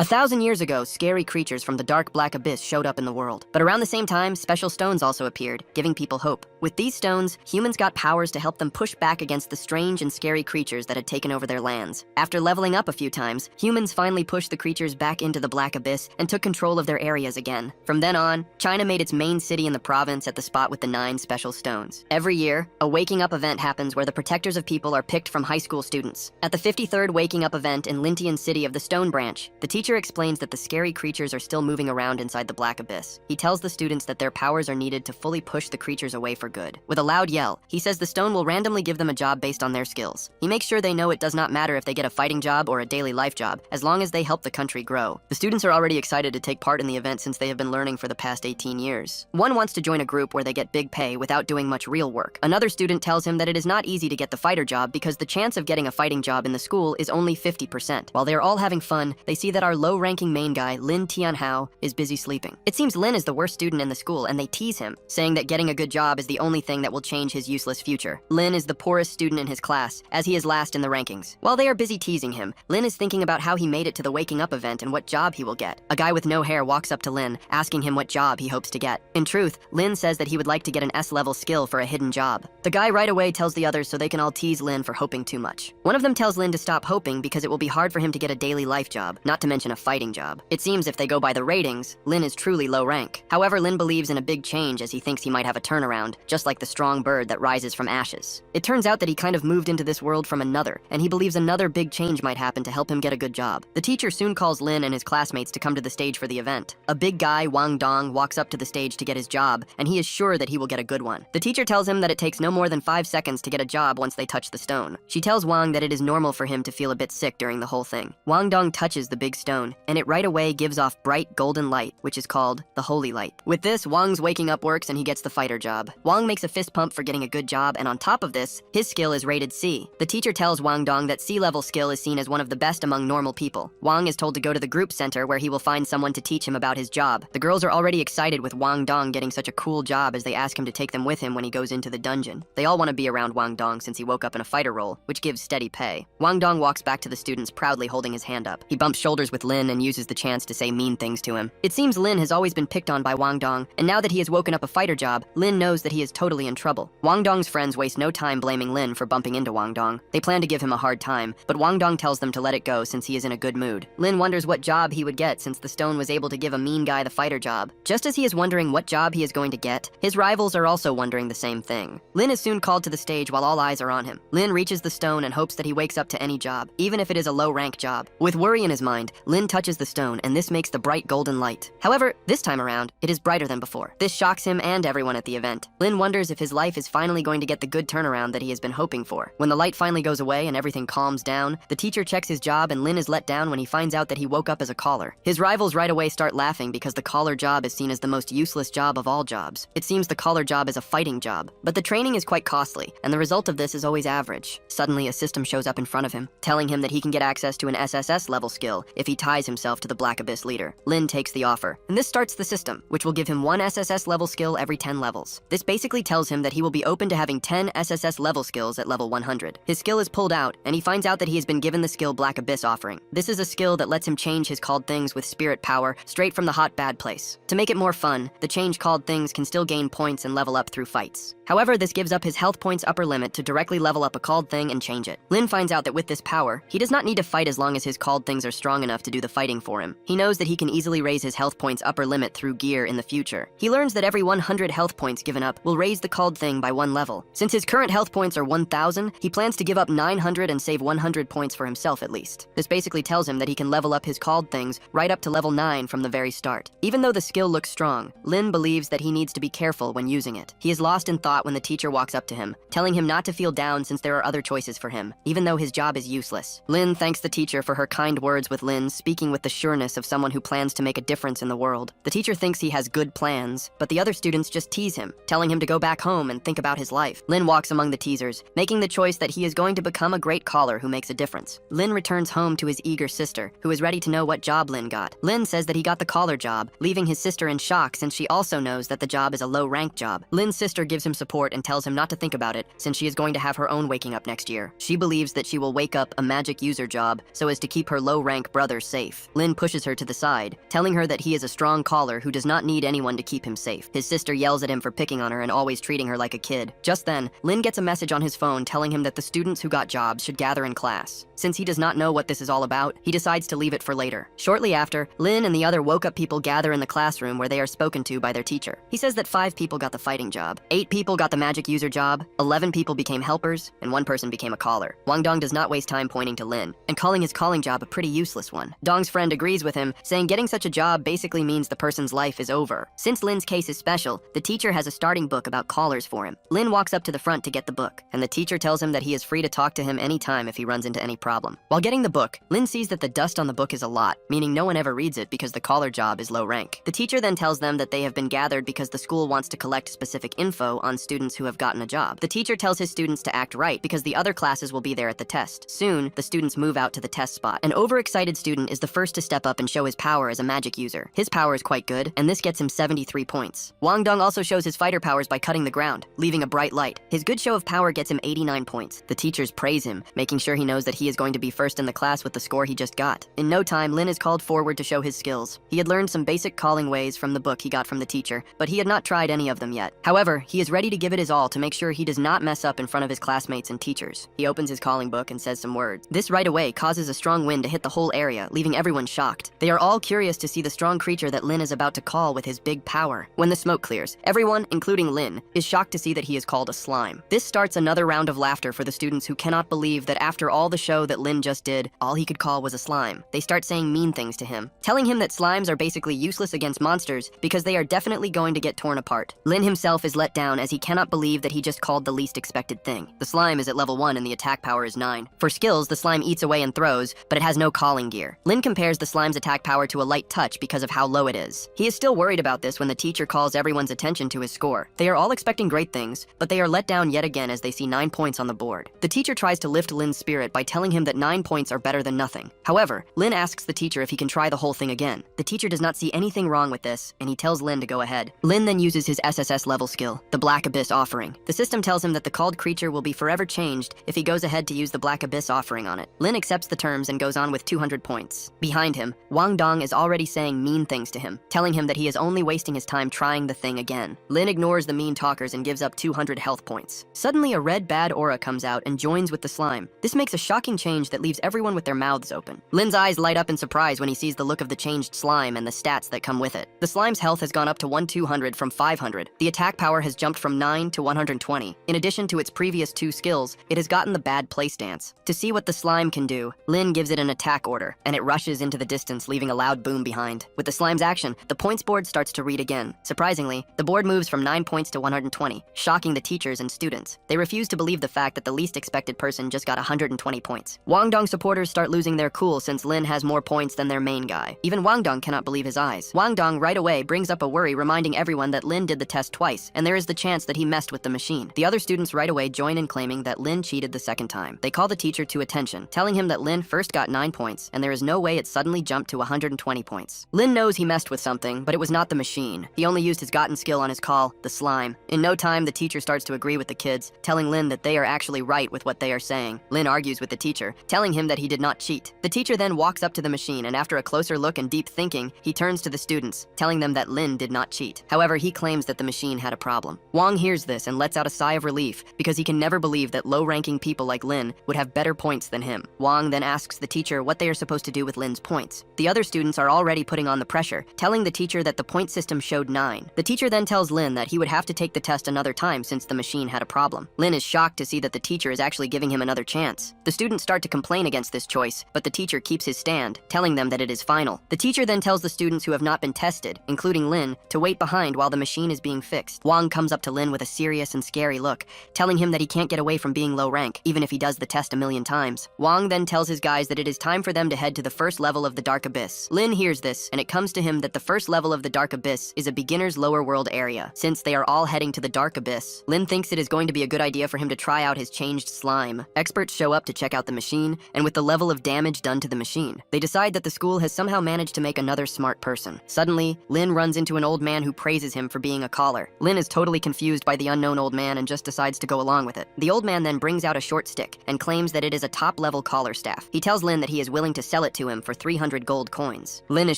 1,000 years ago, scary creatures from the dark black abyss showed up in the world. But around the same time, special stones also appeared, giving people hope. With these stones, humans got powers to help them push back against the strange and scary creatures that had taken over their lands. After leveling up a few times, humans finally pushed the creatures back into the black abyss and took control of their areas again. From then on, China made its main city in the province at the spot with the 9 special stones. Every year, a waking up event happens where the protectors of people are picked from high school students. At the 53rd waking up event in Lintian City of the Stone Branch, the teacher explains that the scary creatures are still moving around inside the black abyss. He tells the students that their powers are needed to fully push the creatures away for good. With a loud yell, he says the stone will randomly give them a job based on their skills. He makes sure they know it does not matter if they get a fighting job or a daily life job, as long as they help the country grow. The students are already excited to take part in the event since they have been learning for the past 18 years. One wants to join a group where they get big pay without doing much real work. Another student tells him that it is not easy to get the fighter job because the chance of getting a fighting job in the school is only 50%. While they are all having fun, they see that our low-ranking main guy, Lin Tianhao, is busy sleeping. It seems Lin is the worst student in the school, and they tease him, saying that getting a good job is the only thing that will change his useless future. Lin is the poorest student in his class, as he is last in the rankings. While they are busy teasing him, Lin is thinking about how he made it to the waking up event and what job he will get. A guy with no hair walks up to Lin, asking him what job he hopes to get. In truth, Lin says that he would like to get an S-level skill for a hidden job. The guy right away tells the others so they can all tease Lin for hoping too much. One of them tells Lin to stop hoping because it will be hard for him to get a daily life job, not to mention a fighting job. It seems if they go by the ratings, Lin is truly low rank. However, Lin believes in a big change as he thinks he might have a turnaround, just like the strong bird that rises from ashes. It turns out that he kind of moved into this world from another, and he believes another big change might happen to help him get a good job. The teacher soon calls Lin and his classmates to come to the stage for the event. A big guy, Wang Dong, walks up to the stage to get his job, and he is sure that he will get a good one. The teacher tells him that it takes no more than 5 seconds to get a job once they touch the stone. She tells Wang that it is normal for him to feel a bit sick during the whole thing. Wang Dong touches the big stone, and it right away gives off bright golden light, which is called the holy light. With this, Wang's waking up works and he gets the fighter job. Wang makes a fist pump for getting a good job, and on top of this, his skill is rated C. The teacher tells Wang Dong that C-level skill is seen as one of the best among normal people. Wang is told to go to the group center where he will find someone to teach him about his job. The girls are already excited with Wang Dong getting such a cool job as they ask him to take them with him when he goes into the dungeon. They all want to be around Wang Dong since he woke up in a fighter role, which gives steady pay. Wang Dong walks back to the students proudly holding his hand up. He bumps shoulders with Lin and uses the chance to say mean things to him. It seems Lin has always been picked on by Wang Dong, and now that he has woken up a fighter job, Lin knows that he is totally in trouble. Wang Dong's friends waste no time blaming Lin for bumping into Wang Dong. They plan to give him a hard time, but Wang Dong tells them to let it go since he is in a good mood. Lin wonders what job he would get since the stone was able to give a mean guy the fighter job. Just as he is wondering what job he is going to get, his rivals are also wondering the same thing. Lin is soon called to the stage while all eyes are on him. Lin reaches the stone and hopes that he wakes up to any job, even if it is a low-rank job. With worry in his mind, Lin touches the stone, and this makes the bright golden light. However, this time around, it is brighter than before. This shocks him and everyone at the event. Lin wonders if his life is finally going to get the good turnaround that he has been hoping for. When the light finally goes away and everything calms down, the teacher checks his job and Lin is let down when he finds out that he woke up as a caller. His rivals right away start laughing because the caller job is seen as the most useless job of all jobs. It seems the caller job is a fighting job, but the training is quite costly, and the result of this is always average. Suddenly, a system shows up in front of him, telling him that he can get access to an SSS level skill if he ties himself to the Black Abyss leader. Lin takes the offer, and this starts the system, which will give him 1 SSS level skill every 10 levels. This basically tells him that he will be open to having 10 SSS level skills at level 100. His skill is pulled out, and he finds out that he has been given the skill Black Abyss offering. This is a skill that lets him change his called things with spirit power straight from the hot bad place. To make it more fun, the change called things can still gain points and level up through fights. However, this gives up his health points upper limit to directly level up a called thing and change it. Lin finds out that with this power, he does not need to fight as long as his called things are strong enough to do the fighting for him. He knows that he can easily raise his health points upper limit through gear in the future. He learns that every 100 health points given up will raise the called thing by 1 level. Since his current health points are 1,000, he plans to give up 900 and save 100 points for himself at least. This basically tells him that he can level up his called things right up to level 9 from the very start. Even though the skill looks strong, Lin believes that he needs to be careful when using it. He is lost in thought when the teacher walks up to him, telling him not to feel down since there are other choices for him, even though his job is useless. Lin thanks the teacher for her kind words with Lin, speaking with the sureness of someone who plans to make a difference in the world. The teacher thinks he has good plans, but the other students just tease him, telling him to go back home and think about his life. Lin walks among the teasers, making the choice that he is going to become a great caller who makes a difference. Lin returns home to his eager sister, who is ready to know what job Lin got. Lin says that he got the caller job, leaving his sister in shock since she also knows that the job is a low-rank job. Lin's sister gives him support and tells him not to think about it since she is going to have her own waking up next year. She believes that she will wake up a magic user job so as to keep her low-rank brothers safe. Lin pushes her to the side, telling her that he is a strong caller who does not need anyone to keep him safe. His sister yells at him for picking on her and always treating her like a kid. Just then, Lin gets a message on his phone telling him that the students who got jobs should gather in class. Since he does not know what this is all about, he decides to leave it for later. Shortly after, Lin and the other woke-up people gather in the classroom where they are spoken to by their teacher. He says that 5 people got the fighting job, 8 people got the magic user job, 11 people became helpers, and 1 person became a caller. Wang Dong does not waste time pointing to Lin and calling his calling job a pretty useless one. Dong's friend agrees with him, saying getting such a job basically means the person's life is over. Since Lin's case is special, the teacher has a starting book about callers for him. Lin walks up to the front to get the book, and the teacher tells him that he is free to talk to him anytime if he runs into any problem. While getting the book, Lin sees that the dust on the book is a lot, meaning no one ever reads it because the caller job is low rank. The teacher then tells them that they have been gathered because the school wants to collect specific info on students who have gotten a job. The teacher tells his students to act right because the other classes will be there at the test. Soon, the students move out to the test spot. An overexcited student is the first to step up and show his power as a magic user. His power is quite good, and this gets him 73 points. Wang Dong also shows his fighter powers by cutting the ground, leaving a bright light. His good show of power gets him 89 points. The teachers praise him, making sure he knows that he is going to be first in the class with the score he just got. In no time, Lin is called forward to show his skills. He had learned some basic calling ways from the book he got from the teacher, but he had not tried any of them yet. However, he is ready to give it his all to make sure he does not mess up in front of his classmates and teachers. He opens his calling book and says some words. This right away causes a strong wind to hit the whole area, leaving everyone shocked. They are all curious to see the strong creature that Lin is about to call with his big power. When the smoke clears, everyone, including Lin, is shocked to see that he is called a slime. This starts another round of laughter for the students who cannot believe that after all the show that Lin just did, all he could call was a slime. They start saying mean things to him, telling him that slimes are basically useless against monsters because they are definitely going to get torn apart. Lin himself is let down as he cannot believe that he just called the least expected thing. The slime is at level 1 and the attack power is 9. For skills, the slime eats away and throws, but it has no calling gear. Lin compares the slime's attack power to a light touch because of how low it is. He is still worried about this when the teacher calls everyone's attention to his score. They are all expecting great things, but they are let down yet again as they see 9 points on the board. The teacher tries to lift Lin's spirit by telling him that 9 points are better than nothing. However, Lin asks the teacher if he can try the whole thing again. The teacher does not see anything wrong with this, and he tells Lin to go ahead. Lin then uses his SSS level skill, the Black Abyss offering. The system tells him that the called creature will be forever changed if he goes ahead to use the Black Abyss offering on it. Lin accepts the terms and goes on with 200 points. Behind him, Wang Dong is already saying mean things to him, telling him that he is only wasting his time trying the thing again. Lin ignores the mean talkers and gives up 200 health points. Suddenly, a red bad aura comes out and joins with the slime. This makes a shocking change that leaves everyone with their mouths open. Lin's eyes light up in surprise when he sees the look of the changed slime and the stats that come with it. The slime's health has gone up to 1200 from 500. The attack power has jumped from 9 to 120. In addition to its previous 2 skills, it has gotten the bad place dance. To see what the slime can do, Lin gives it an attack order, and it rushes into the distance, leaving a loud boom behind. With the slime's action, the points board starts to read again. Surprisingly, the board moves from 9 points to 120, shocking the teachers and students. They refuse to believe the fact that the least expected person just got 120 points. Wang Dong supporters start losing their cool since Lin has more points than their main guy. Even Wang Dong cannot believe his eyes. Wang Dong right away brings up a worry, reminding everyone that Lin did the test twice, and there is the chance that he messed with the machine. The other students right away join in claiming that Lin cheated the second time. They call the teacher to attention, telling him that Lin first got 9 points, and there is no way it suddenly jumped to 120 points. Lin knows he messed with something, but it was not the machine. He only used his gotten skill on his call, the slime. In no time, the teacher starts to agree with the kids, telling Lin that they are actually right with what they are saying. Lin argues with the teacher, telling him that he did not cheat. The teacher then walks up to the machine, and after a closer look and deep thinking, he turns to the students, telling them that Lin did not cheat. However, he claims that the machine had a problem. Wang hears this and lets out a sigh of relief because he can never believe that low-ranking people like Lin would have better points than him. Wang then asks the teacher what they are supposed to do with Lin's points. The other students are already putting on the pressure, telling the teacher that the point system showed 9. The teacher then tells Lin that he would have to take the test another time since the machine had a problem. Lin is shocked to see that the teacher is actually giving him another chance. The students start to complain against this choice, but the teacher keeps his stand, telling them that it is final. The teacher then tells the students who have not been tested, including Lin, to wait behind while the machine is being fixed. Wang comes up to Lin with a serious and scary look, telling him that he can't get away from being low rank, even if he does the test a million times. Wang then tells his guys that it is time for them to head to the first level of the Dark Abyss. Lin hears this, and it comes to him that the first level of the Dark Abyss is a beginner's lower world area. Since they are all heading to the Dark Abyss, Lin thinks it is going to be a good idea for him to try out his changed slime. Experts show up to check out the machine, and with the level of damage done to the machine, they decide that the school has somehow managed to make another smart person. Suddenly, Lin runs into an old man who praises him for being a caller. Lin is totally confused by the unknown old man and just decides to go along with it. The old man then brings out a short stick and claims that it is a top-level caller staff. He tells Lin that he is willing to sell it to to him for 300 gold coins. Lin is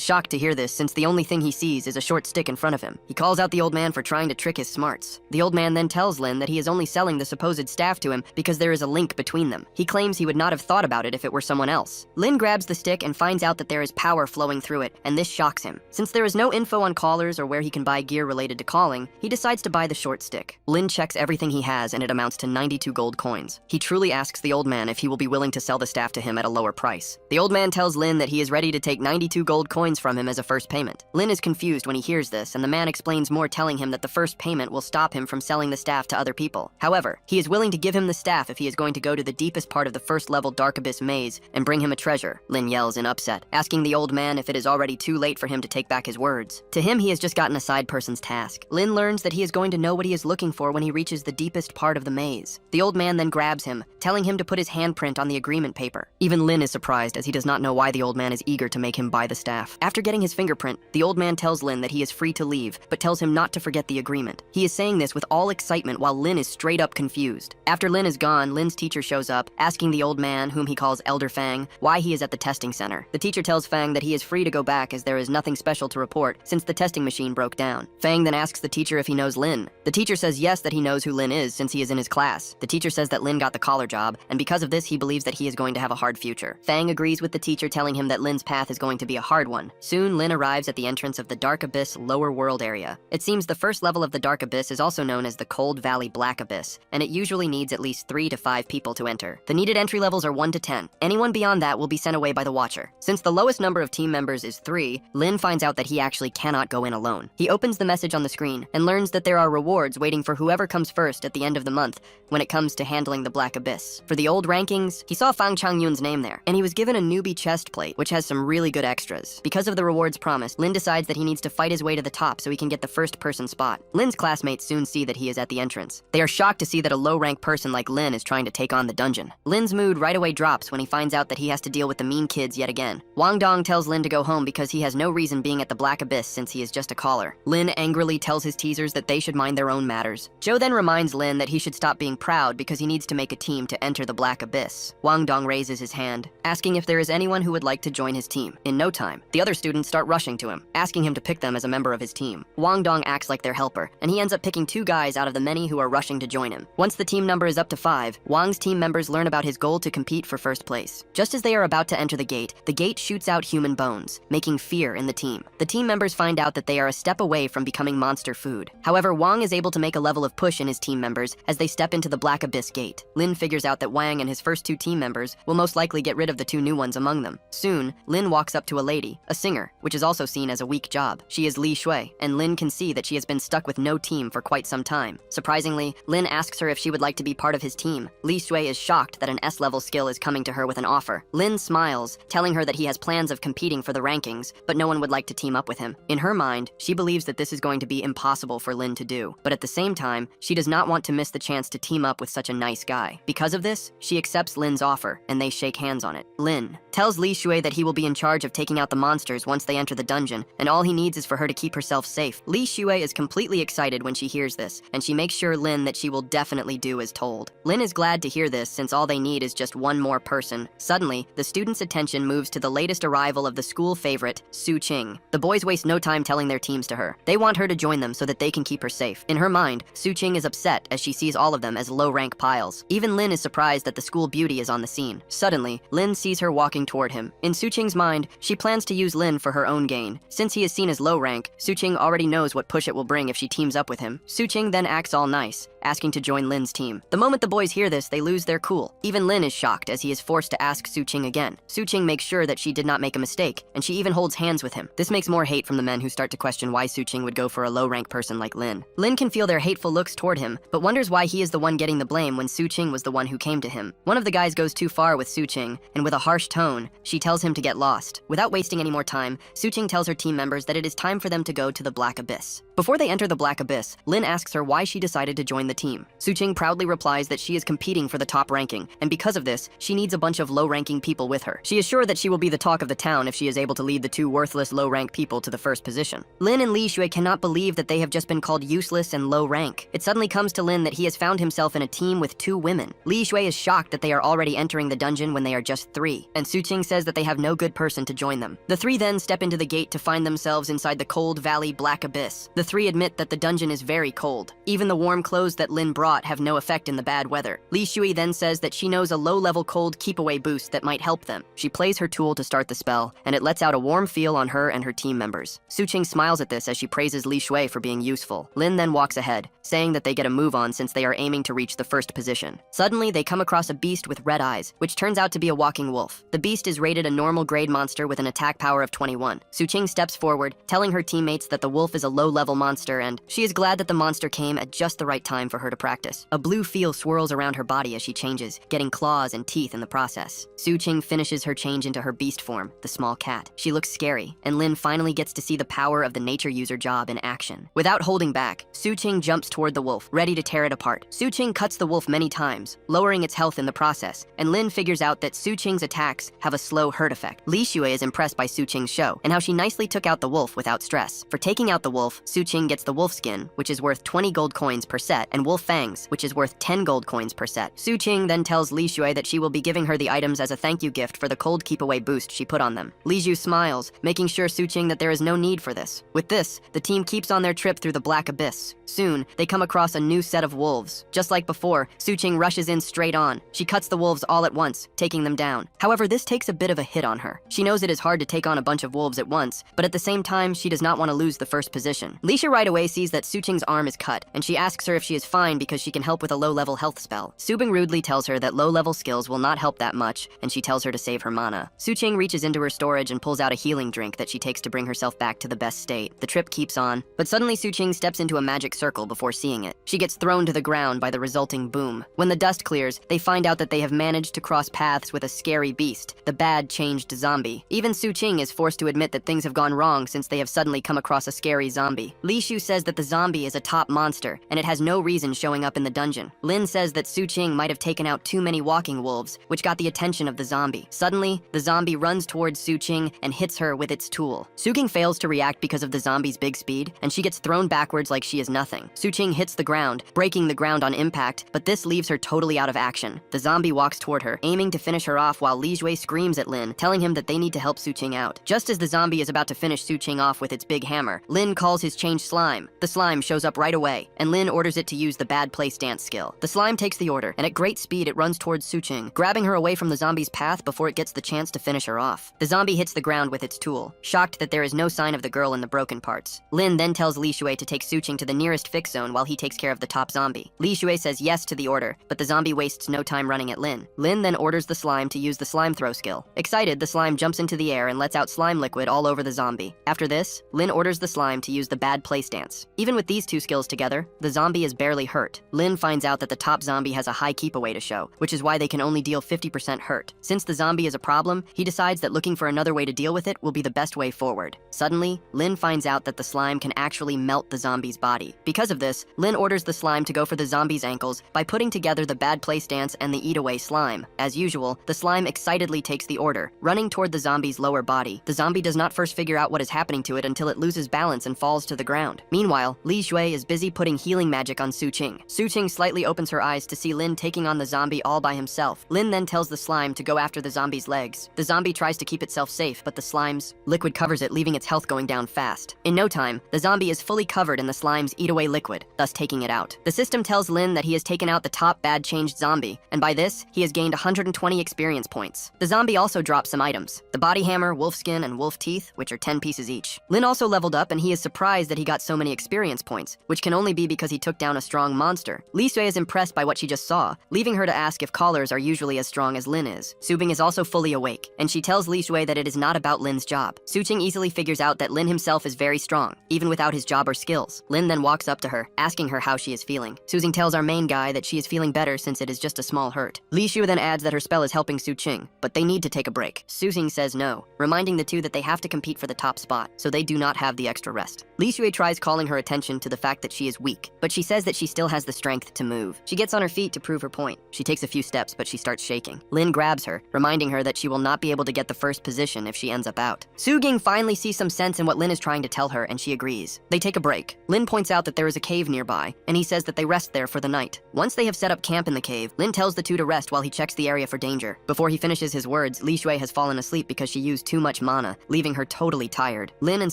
shocked to hear this since the only thing he sees is a short stick in front of him. He calls out the old man for trying to trick his smarts. The old man then tells Lin that he is only selling the supposed staff to him because there is a link between them. He claims he would not have thought about it if it were someone else. Lin grabs the stick and finds out that there is power flowing through it, and this shocks him. Since there is no info on callers or where he can buy gear related to calling, he decides to buy the short stick. Lin checks everything he has and it amounts to 92 gold coins. He truly asks the old man if he will be willing to sell the staff to him at a lower price. The old man tells Lin that he is ready to take 92 gold coins from him as a first payment. Lin is confused when he hears this, and the man explains more, telling him that the first payment will stop him from selling the staff to other people. However, he is willing to give him the staff if he is going to go to the deepest part of the first level Dark Abyss maze and bring him a treasure. Lin yells in upset, asking the old man if it is already too late for him to take back his words. To him, he has just gotten a side person's task. Lin learns that he is going to know what he is looking for when he reaches the deepest part of the maze. The old man then grabs him, telling him to put his handprint on the agreement paper. Even Lin is surprised as he does not know why the old man is eager to make him buy the staff. After getting his fingerprint, the old man tells Lin that he is free to leave, but tells him not to forget the agreement. He is saying this with all excitement while Lin is straight up confused. After Lin is gone, Lin's teacher shows up, asking the old man, whom he calls Elder Fang, why he is at the testing center. The teacher tells Fang that he is free to go back as there is nothing special to report since the testing machine broke down. Fang then asks the teacher if he knows Lin. The teacher says yes, that he knows who Lin is since he is in his class. The teacher says that Lin got the collar job, and because of this he believes that he is going to have a hard future. Fang agrees with the teacher, telling him that Lin's path is going to be a hard one. Soon, Lin arrives at the entrance of the Dark Abyss lower world area. It seems the first level of the Dark Abyss is also known as the Cold Valley Black Abyss, and it usually needs at least 3 to 5 people to enter. The needed entry levels are 1 to 10. Anyone beyond that will be sent away by the Watcher. Since the lowest number of team members is 3, Lin finds out that he actually cannot go in alone. He opens the message on the screen and learns that there are rewards waiting for whoever comes first at the end of the month when it comes to handling the Black Abyss. For the old rankings, he saw Fang Changyun's name there, and he was given a newbie chest plate, which has some really good extras. Because of the rewards promised, Lin decides that he needs to fight his way to the top so he can get the first person spot. Lin's classmates soon see that he is at the entrance. They are shocked to see that a low-rank person like Lin is trying to take on the dungeon. Lin's mood right away drops when he finds out that he has to deal with the mean kids yet again. Wang Dong tells Lin to go home because he has no reason being at the Black Abyss since he is just a caller. Lin angrily tells his teasers that they should mind their own matters. Joe then reminds Lin that he should stop being proud because he needs to make a team to enter the Black Abyss. Wang Dong raises his hand, asking if there is anyone who would like to join his team. In no time, the other students start rushing to him, asking him to pick them as a member of his team. Wang Dong acts like their helper, and he ends up picking 2 guys out of the many who are rushing to join him. Once the team number is up to 5, Wang's team members learn about his goal to compete for first place. Just as they are about to enter the gate shoots out human bones, making fear in the team. The team members find out that they are a step away from becoming monster food. However, Wang is able to make a level of push in his team members as they step into the Black Abyss gate. Lin figures out that Wang and his first 2 team members will most likely get rid of the 2 new ones among them. Soon, Lin walks up to a lady, a singer, which is also seen as a weak job. She is Li Shui, and Lin can see that she has been stuck with no team for quite some time. Surprisingly, Lin asks her if she would like to be part of his team. Li Shui is shocked that an S-level skill is coming to her with an offer. Lin smiles, telling her that he has plans of competing for the rankings, but no one would like to team up with him. In her mind, she believes that this is going to be impossible for Lin to do, but at the same time, she does not want to miss the chance to team up with such a nice guy. Because of this, she accepts Lin's offer, and they shake hands on it. Lin tells Li Shui that he will be in charge of taking out the monsters once they enter the dungeon, and all he needs is for her to keep herself safe. Li Shui is completely excited when she hears this, and she makes sure Lin that she will definitely do as told. Lin is glad to hear this since all they need is just one more person. Suddenly, the students' attention moves to the latest arrival of the school favorite, Su Qing. The boys waste no time telling their teams to her. They want her to join them so that they can keep her safe. In her mind, Su Qing is upset as she sees all of them as low-rank piles. Even Lin is surprised that the school beauty is on the scene. Suddenly, Lin sees her walking toward him. In Su Qing's mind, she plans to use Lin for her own gain. Since he is seen as low rank, Su Qing already knows what push it will bring if she teams up with him. Su Qing then acts all nice, asking to join Lin's team. The moment the boys hear this, they lose their cool. Even Lin is shocked as he is forced to ask Su Qing again. Su Qing makes sure that she did not make a mistake, and she even holds hands with him. This makes more hate from the men who start to question why Su Qing would go for a low-rank person like Lin. Lin can feel their hateful looks toward him, but wonders why he is the one getting the blame when Su Qing was the one who came to him. One of the guys goes too far with Su Qing, and with a harsh tone, she tells him to get lost. Without wasting any more time, Su Qing tells her team members that it is time for them to go to the Black Abyss. Before they enter the Black Abyss, Lin asks her why she decided to join the team. Su Qing proudly replies that she is competing for the top ranking, and because of this, she needs a bunch of low-ranking people with her. She is sure that she will be the talk of the town if she is able to lead the 2 worthless low-rank people to the first position. Lin and Li Shui cannot believe that they have just been called useless and low rank. It suddenly comes to Lin that he has found himself in a team with 2 women. Li Shui is shocked that they are already entering the dungeon when they are just 3, and Su Qing says says that they have no good person to join them. The three then step into the gate to find themselves inside the cold valley black abyss. The three admit that the dungeon is very cold. Even the warm clothes that Lin brought have no effect in the bad weather. Li Shui then says that she knows a low-level cold keep-away boost that might help them. She plays her tool to start the spell, and it lets out a warm feel on her and her team members. Su Qing smiles at this as she praises Li Shui for being useful. Lin then walks ahead, saying that they get a move on since they are aiming to reach the first position. Suddenly, they come across a beast with red eyes, which turns out to be a walking wolf. The beast is rated a normal grade monster with an attack power of 21. Su Qing steps forward, telling her teammates that the wolf is a low-level monster, and she is glad that the monster came at just the right time for her to practice. A blue feel swirls around her body as she changes, getting claws and teeth in the process. Su Qing finishes her change into her beast form, the small cat. She looks scary, and Lin finally gets to see the power of the nature user job in action. Without holding back, Su Qing jumps toward the wolf, ready to tear it apart. Su Qing cuts the wolf many times, lowering its health in the process, and Lin figures out that Su Qing's attacks have a slow hurt effect. Li Shui is impressed by Su Qing's show, and how she nicely took out the wolf without stress. For taking out the wolf, Su Qing gets the wolf skin, which is worth 20 gold coins per set, and wolf fangs, which is worth 10 gold coins per set. Su Qing then tells Li Shui that she will be giving her the items as a thank you gift for the cold keep-away boost she put on them. Li Shui smiles, making sure Su Qing that there is no need for this. With this, the team keeps on their trip through the black abyss. Soon, they come across a new set of wolves. Just like before, Su Qing rushes in straight on. She cuts the wolves all at once, taking them down. However, this takes a bit of a hit on her. She knows it is hard to take on a bunch of wolves at once, but at the same time, she does not want to lose the first position. Li Shui right away sees that Su Qing's arm is cut, and she asks her if she is fine because she can help with a low-level health spell. Su Bing rudely tells her that low-level skills will not help that much, and she tells her to save her mana. Su Qing reaches into her storage and pulls out a healing drink that she takes to bring herself back to the best state. The trip keeps on, but suddenly Su Qing steps into a magic circle before seeing it. She gets thrown to the ground by the resulting boom. When the dust clears, they find out that they have managed to cross paths with a scary beast, the bad changed zombie. Even Su Qing is forced to admit that things have gone wrong since they have suddenly come across a scary zombie. Li Shu says that the zombie is a top monster, and it has no reason showing up in the dungeon. Lin says that Su Qing might have taken out too many walking wolves, which got the attention of the zombie. Suddenly, the zombie runs towards Su Qing and hits her with its tool. Su Qing fails to react because of the zombie's big speed, and she gets thrown backwards like she is nothing. Su Qing hits the ground, breaking the ground on impact, but this leaves her totally out of action. The zombie walks toward her, aiming to finish her off while Li Shui screams at Lin, telling him that they need to help Su Qing out. Just as the zombie is about to finish Su Qing off with its big hammer, Lin calls his changed slime. The slime shows up right away, and Lin orders it to use the bad place dance skill. The slime takes the order, and at great speed it runs towards Su Qing, grabbing her away from the zombie's path before it gets the chance to finish her off. The zombie hits the ground with its tool, shocked that there is no sign of the girl in the broken parts. Lin then tells Li Shui to take Su Qing to the nearest fix zone while he takes care of the top zombie. Li Shui says yes to the order, but the zombie wastes no time running at Lin. Lin then orders the slime to use the slime throw skill. Excited, the slime jumps into the air and lets out slime liquid all over the zombie. After this, Lin orders the slime to use the bad place dance. Even with these two skills together, the zombie is barely hurt. Lin finds out that the top zombie has a high keep away to show, which is why they can only deal 50% hurt. Since the zombie is a problem, he decides that looking for another way to deal with it will be the best way forward. Suddenly, Lin finds out that the slime can actually melt the zombie's body. Because of this, Lin orders the slime to go for the zombie's ankles by putting together the bad place dance and the eat away slime. As usual, the slime excitedly takes the order, running toward the zombie's lower body. The zombie does not first figure out what is happening to it until it loses balance and falls to the ground. Meanwhile, Li Shui is busy putting healing magic on Su Qing. Su Qing slightly opens her eyes to see Lin taking on the zombie all by himself. Lin then tells the slime to go after the zombie's legs. The zombie tries to keep itself safe, but the slime's liquid covers it, leaving its health going down fast. In no time, the zombie is fully covered in the slime's eat-away liquid, thus taking it out. The system tells Lin that he has taken out the top bad changed zombie, and by this, he has gained 120 experience points. The zombie also drops some items: the body hammer, wolf skin, and wolf teeth, which are 10 pieces each. Lin also leveled up, and he is surprised that he got so many experience points, which can only be because he took down a strong monster. Li Sui is impressed by what she just saw, leaving her to ask if callers are usually as strong as Lin is. Su Bing is also fully awake, and she tells Li Sui that it is not about Lin's job. Su Qing easily figures out that Lin himself is very strong, even without his job or skills. Lin then walks up to her, asking her how she is feeling. Su Xing tells our main guy that she is feeling better since it is just a small hurt. Li Shu then adds that her spell is helping Su Qing, but they need to take a break. Su Xing says no, reminding the two that they have to compete for the top spot, so they do not have the extra rest. Li Shui tries calling her attention to the fact that she is weak, but she says that she still has the strength to move. She gets on her feet to prove her point. She takes a few steps, but she starts shaking. Lin grabs her, reminding her that she will not be able to get the first position if she ends up out. Su Ging finally sees some sense in what Lin is trying to tell her, and she agrees. They take a break. Lin points out that there is a cave nearby, and he says that they rest there for the night. Once they have set up camp in the cave, Lin tells the two to rest while he checks the area for danger. Before he finishes his words, Li Shui has fallen asleep because she used too much mana, leaving her totally tired. Lin and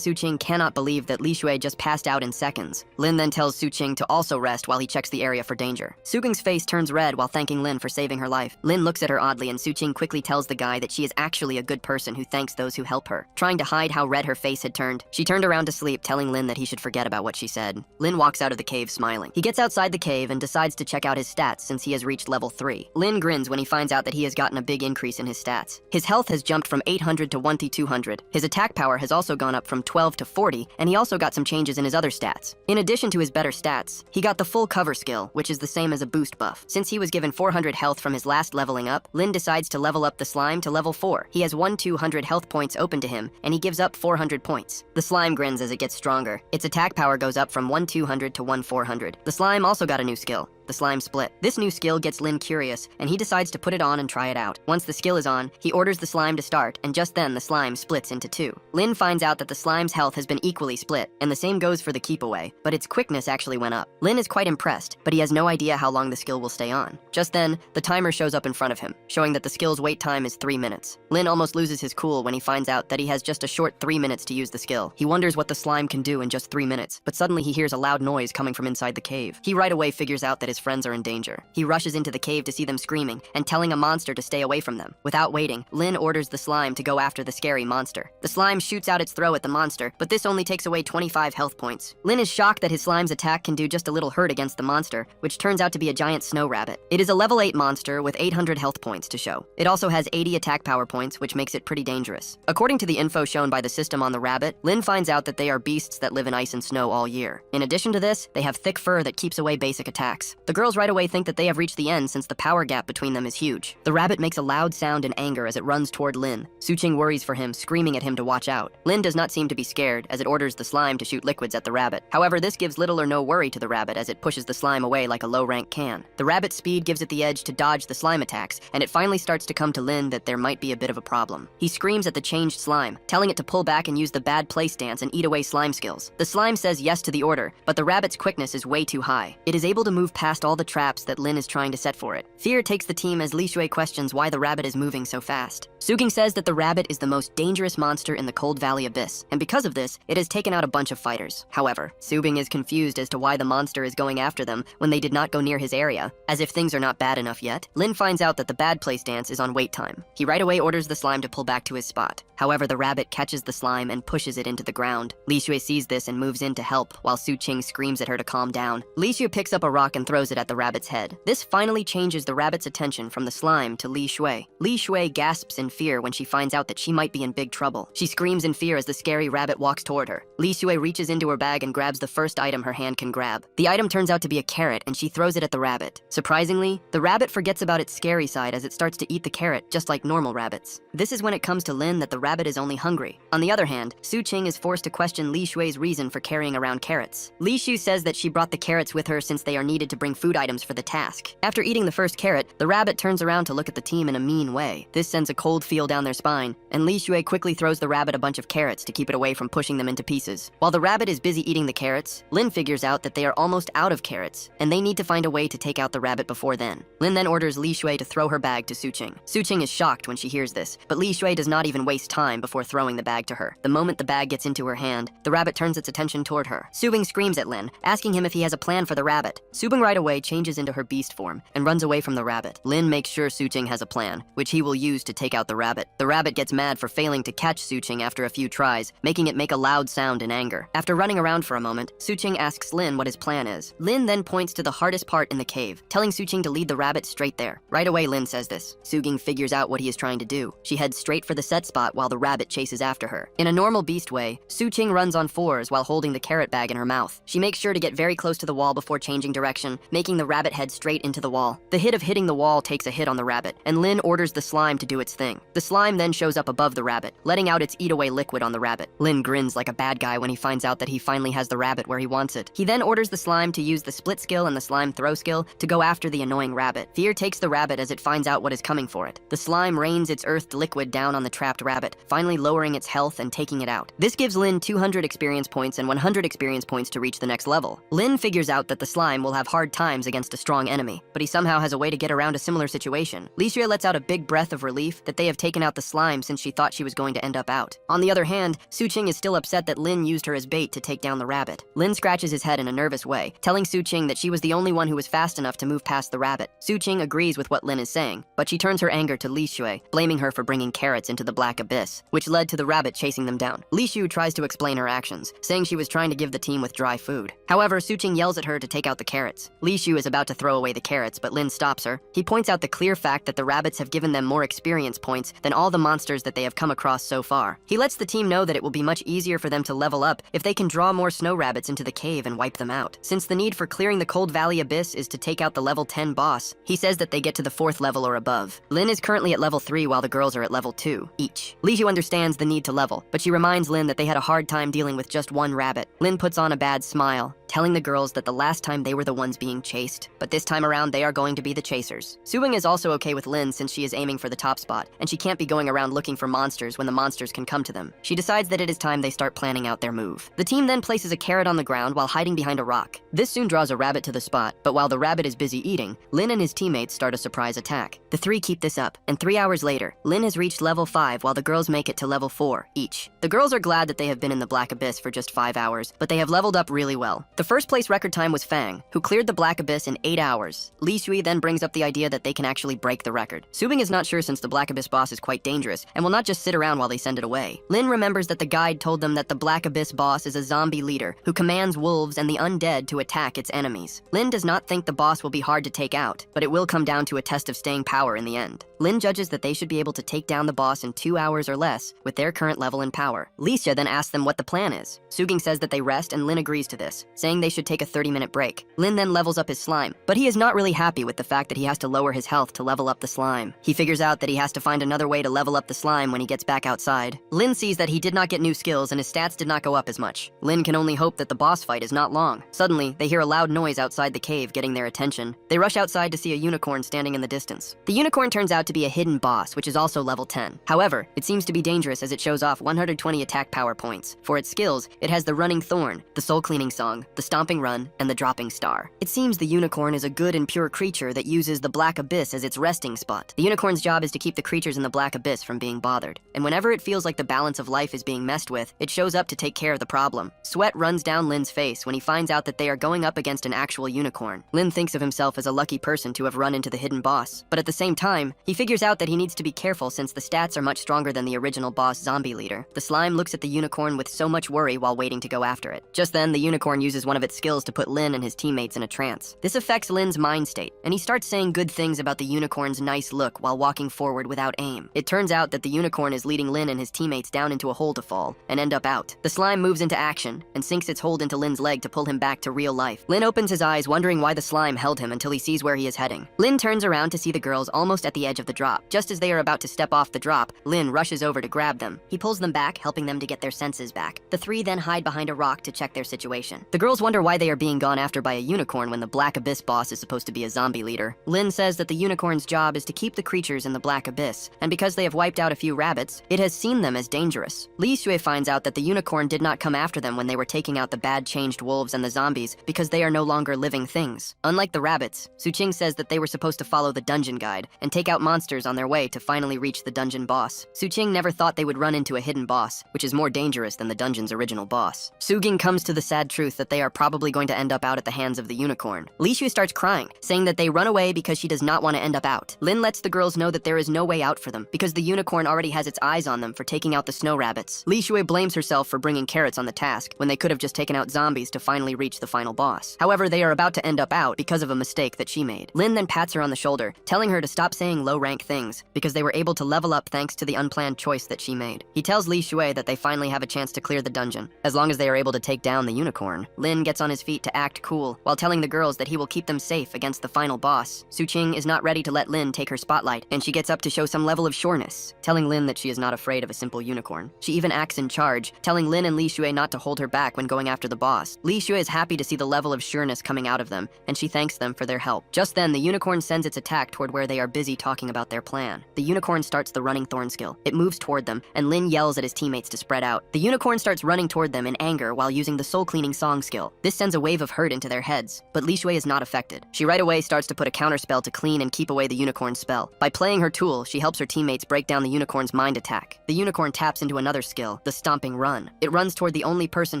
Su Qing cannot believe that Li Shui just passed out in seconds. Lin then tells Su Qing to also rest while he checks the area for danger. Su Qing's face turns red while thanking Lin for saving her life. Lin looks at her oddly, and Su Qing quickly tells the guy that she is actually a good person who thanks those who help her. Trying to hide how red her face had turned, she turned around to sleep, telling Lin that he should forget about what she said. Lin walks out of the cave smiling. He gets outside the cave and decides to check out his stats since he has reached level 3. Lin grins when he finds out that he has gotten a big increase in his stats. His health has jumped from 800 to 1200. His attack power has also gone up from 12 to 40, and he also got some changes in his other stats. In addition to his better stats, he got the full cover skill, which is the same as a boost buff. Since he was given 400 health from his last leveling up, Lin decides to level up the slime to level 4. He has 200 health points open to him, and he gives up 400 points. The slime grins as it gets stronger. Its attack power goes up from 1200 to 1400. The slime also got a new skill, the slime split. This new skill gets Lin curious, and he decides to put it on and try it out. Once the skill is on, he orders the slime to start, and just then the slime splits into 2. Lin finds out that the slime's health has been equally split, and the same goes for the keep away, but its quickness actually went up. Lin is quite impressed, but he has no idea how long the skill will stay on. Just then, the timer shows up in front of him, showing that the skill's wait time is 3 minutes. Lin almost loses his cool when he finds out that he has just a short 3 minutes to use the skill. He wonders what the slime can do in just 3 minutes, but suddenly he hears a loud noise coming from inside the cave. He right away figures out that his friends are in danger. He rushes into the cave to see them screaming and telling a monster to stay away from them. Without waiting, Lin orders the slime to go after the scary monster. The slime shoots out its throw at the monster, but this only takes away 25 health points. Lin is shocked that his slime's attack can do just a little hurt against the monster, which turns out to be a giant snow rabbit. It is a level 8 monster with 800 health points to show. It also has 80 attack power points, which makes it pretty dangerous. According to the info shown by the system on the rabbit, Lin finds out that they are beasts that live in ice and snow all year. In addition to this, they have thick fur that keeps away basic attacks. The girls right away think that they have reached the end since the power gap between them is huge. The rabbit makes a loud sound in anger as it runs toward Lin. Su Qing worries for him, screaming at him to watch out. Lin does not seem to be scared as it orders the slime to shoot liquids at the rabbit. However, this gives little or no worry to the rabbit as it pushes the slime away like a low-rank can. The rabbit's speed gives it the edge to dodge the slime attacks, and it finally starts to come to Lin that there might be a bit of a problem. He screams at the changed slime, telling it to pull back and use the bad play stance and eat away slime skills. The slime says yes to the order, but the rabbit's quickness is way too high. It is able to move past all the traps that Lin is trying to set for it. Fear takes the team as Li Shui questions why the rabbit is moving so fast. Su Qing says that the rabbit is the most dangerous monster in the Cold Valley Abyss, and because of this, it has taken out a bunch of fighters. However, Su Qing is confused as to why the monster is going after them when they did not go near his area, as if things are not bad enough yet. Lin finds out that the bad play stance is on wait time. He right away orders the slime to pull back to his spot. However, the rabbit catches the slime and pushes it into the ground. Li Shui sees this and moves in to help, while Su Qing screams at her to calm down. Li Shui picks up a rock and throws it at the rabbit's head. This finally changes the rabbit's attention from the slime to Li Shui. Li Shui gasps in fear when she finds out that she might be in big trouble. She screams in fear as the scary rabbit walks toward her. Li Shui reaches into her bag and grabs the first item her hand can grab. The item turns out to be a carrot, and she throws it at the rabbit. Surprisingly, the rabbit forgets about its scary side as it starts to eat the carrot just like normal rabbits. This is when it comes to Lin that the rabbit is only hungry. On the other hand, Su Qing is forced to question Li Shui's reason for carrying around carrots. Li Shu says that she brought the carrots with her since they are needed to bring food items for the task. After eating the first carrot, the rabbit turns around to look at the team in a mean way. This sends a cold feel down their spine, and Li Shui quickly throws the rabbit a bunch of carrots to keep it away from pushing them into pieces. While the rabbit is busy eating the carrots, Lin figures out that they are almost out of carrots, and they need to find a way to take out the rabbit before then. Lin then orders Li Shui to throw her bag to Su Qing. Su Qing is shocked when she hears this, but Li Shui does not even waste time before throwing the bag to her. The moment the bag gets into her hand, the rabbit turns its attention toward her. Su Bing screams at Lin, asking him if he has a plan for the rabbit. Su Bing right away changes into her beast form and runs away from the rabbit. Lin makes sure Su Qing has a plan, which he will use to take out the rabbit. The rabbit gets mad for failing to catch Su Qing after a few tries, making it make a loud sound in anger. After running around for a moment, Su Qing asks Lin what his plan is. Lin then points to the hardest part in the cave, telling Su Qing to lead the rabbit straight there. Right away, Lin says this. Su Qing figures out what he is trying to do. She heads straight for the set spot while the rabbit chases after her. In a normal beast way, Su Qing runs on 4s while holding the carrot bag in her mouth. She makes sure to get very close to the wall before changing direction, making the rabbit head straight into the wall. The hit of hitting the wall takes a hit on the rabbit, and Lin orders the slime to do its thing. The slime then shows up above the rabbit, letting out its eat-away liquid on the rabbit. Lin grins like a bad guy when he finds out that he finally has the rabbit where he wants it. He then orders the slime to use the split skill and the slime throw skill to go after the annoying rabbit. Fear takes the rabbit as it finds out what is coming for it. The slime rains its earthed liquid down on the trapped rabbit, finally lowering its health and taking it out. This gives Lin 200 experience points and 100 experience points to reach the next level. Lin figures out that the slime will have hard time times against a strong enemy, but he somehow has a way to get around a similar situation. Li Xue lets out a big breath of relief that they have taken out the slime since she thought she was going to end up out. On the other hand, Su Qing is still upset that Lin used her as bait to take down the rabbit. Lin scratches his head in a nervous way, telling Su Qing that she was the only one who was fast enough to move past the rabbit. Su Qing agrees with what Lin is saying, but she turns her anger to Li Xue, blaming her for bringing carrots into the black abyss, which led to the rabbit chasing them down. Li Xue tries to explain her actions, saying she was trying to give the team with dry food. However, Su Qing yells at her to take out the carrots. Li Xue is about to throw away the carrots, but Lin stops her. He points out the clear fact that the rabbits have given them more experience points than all the monsters that they have come across so far. He lets the team know that it will be much easier for them to level up if they can draw more snow rabbits into the cave and wipe them out. Since the need for clearing the Cold Valley Abyss is to take out the level 10 boss, he says that they get to the 4th level or above. Lin is currently at level 3 while the girls are at level 2 each. Li Xue understands the need to level, but she reminds Lin that they had a hard time dealing with just one rabbit. Lin puts on a bad smile, telling the girls that the last time they were the ones being chased, but this time around they are going to be the chasers. Suing is also okay with Lin since she is aiming for the top spot, and she can't be going around looking for monsters when the monsters can come to them. She decides that it is time they start planning out their move. The team then places a carrot on the ground while hiding behind a rock. This soon draws a rabbit to the spot, but while the rabbit is busy eating, Lin and his teammates start a surprise attack. The three keep this up, and 3 hours later, Lin has reached level 5 while the girls make it to level 4 each. The girls are glad that they have been in the Black Abyss for just 5 hours, but they have leveled up really well. The first place record time was Fang, who cleared the Black Abyss in 8 hours. Li Xue then brings up the idea that they can actually break the record. Subing is not sure since the Black Abyss boss is quite dangerous and will not just sit around while they send it away. Lin remembers that the guide told them that the Black Abyss boss is a zombie leader who commands wolves and the undead to attack its enemies. Lin does not think the boss will be hard to take out, but it will come down to a test of staying power in the end. Lin judges that they should be able to take down the boss in 2 hours or less with their current level and power. Li Xue then asks them what the plan is. Suging says that they rest and Lin agrees to this, saying they should take a 30-minute break. Lin then levels up his slime, but he is not really happy with the fact that he has to lower his health to level up the slime. He figures out that he has to find another way to level up the slime when he gets back outside. Lin sees that he did not get new skills and his stats did not go up as much. Lin can only hope that the boss fight is not long. Suddenly, they hear a loud noise outside the cave getting their attention. They rush outside to see a unicorn standing in the distance. The unicorn turns out to be a hidden boss, which is also level 10. However, it seems to be dangerous as it shows off 120 attack power points. For its skills, it has the running thorn, the soul cleaning song, the stomping run, and the dropping star. It seems the unicorn is a good and pure creature that uses the Black Abyss as its resting spot. The unicorn's job is to keep the creatures in the Black Abyss from being bothered. And whenever it feels like the balance of life is being messed with, it shows up to take care of the problem. Sweat runs down Lin's face when he finds out that they are going up against an actual unicorn. Lin thinks of himself as a lucky person to have run into the hidden boss, but at the same time, he figures out that he needs to be careful since the stats are much stronger than the original boss zombie leader. The slime looks at the unicorn with so much worry while waiting to go after it. Just then, the unicorn uses one of its skills to put Lin and his teammates in a trance. This affects Lin's mind state, and he starts saying good things about the unicorn's nice look while walking forward without aim. It turns out that the unicorn is leading Lin and his teammates down into a hole to fall and end up out. The slime moves into action and sinks its hold into Lin's leg to pull him back to real life. Lin opens his eyes wondering why the slime held him until he sees where he is heading. Lin turns around to see the girls almost at the edge of the drop. Just as they are about to step off the drop, Lin rushes over to grab them. He pulls them back, helping them to get their senses back. The three then hide behind a rock to check their situation. The girls wonder why they are being gone after by a unicorn when the Black Abyss boss is supposed to be a zombie leader. Lin says that the unicorn's job is to keep the creatures in the Black Abyss, and because they have wiped out a few rabbits, it has seen them as dangerous. Li Xue finds out that the unicorn did not come after them when they were taking out the bad changed wolves and the zombies because they are no longer living things. Unlike the rabbits, Su Qing says that they were supposed to follow the dungeon guide and take out monsters on their way to finally reach the dungeon boss. Su Qing never thought they would run into a hidden boss, which is more dangerous than the dungeon's original boss. Su Ging comes to the sad truth that they are probably going to end up out at the hands of the unicorn. Li Xue starts crying, saying that they run away because she does not want to end up out. Lin lets the girls know that there is no way out for them because the unicorn already has its eyes on them for taking out the snow rabbits. Li Xue blames herself for bringing carrots on the task when they could have just taken out zombies to finally reach the final boss. However, they are about to end up out because of a mistake that she made. Lin then pats her on the shoulder, telling her to stop saying low-rank things because they were able to level up thanks to the unplanned choice that she made. He tells Li Xue that they finally have a chance to clear the dungeon, as long as they are able to take down the unicorn. Lin gets on his feet to act cool, while telling the girls that he will keep them safe against the final boss. Su Qing is not ready to let Lin take her spotlight, and she gets up to show some level of sureness, telling Lin that she is not afraid of a simple unicorn. She even acts in charge, telling Lin and Li Xue not to hold her back when going after the boss. Li Xue is happy to see the level of sureness coming out of them, and she thanks them for their help. Just then, the unicorn sends its attack toward where they are busy talking about their plan. The unicorn starts the running thorn skill. It moves toward them, and Lin yells at his teammates to spread out. The unicorn starts running toward them in anger while using the soul cleaning song skill. skill. This sends a wave of hurt into their heads, but Li Shui is not affected. She right away starts to put a counterspell to clean and keep away the unicorn's spell. By playing her tool, she helps her teammates break down the unicorn's mind attack. The unicorn taps into another skill, the stomping run. It runs toward the only person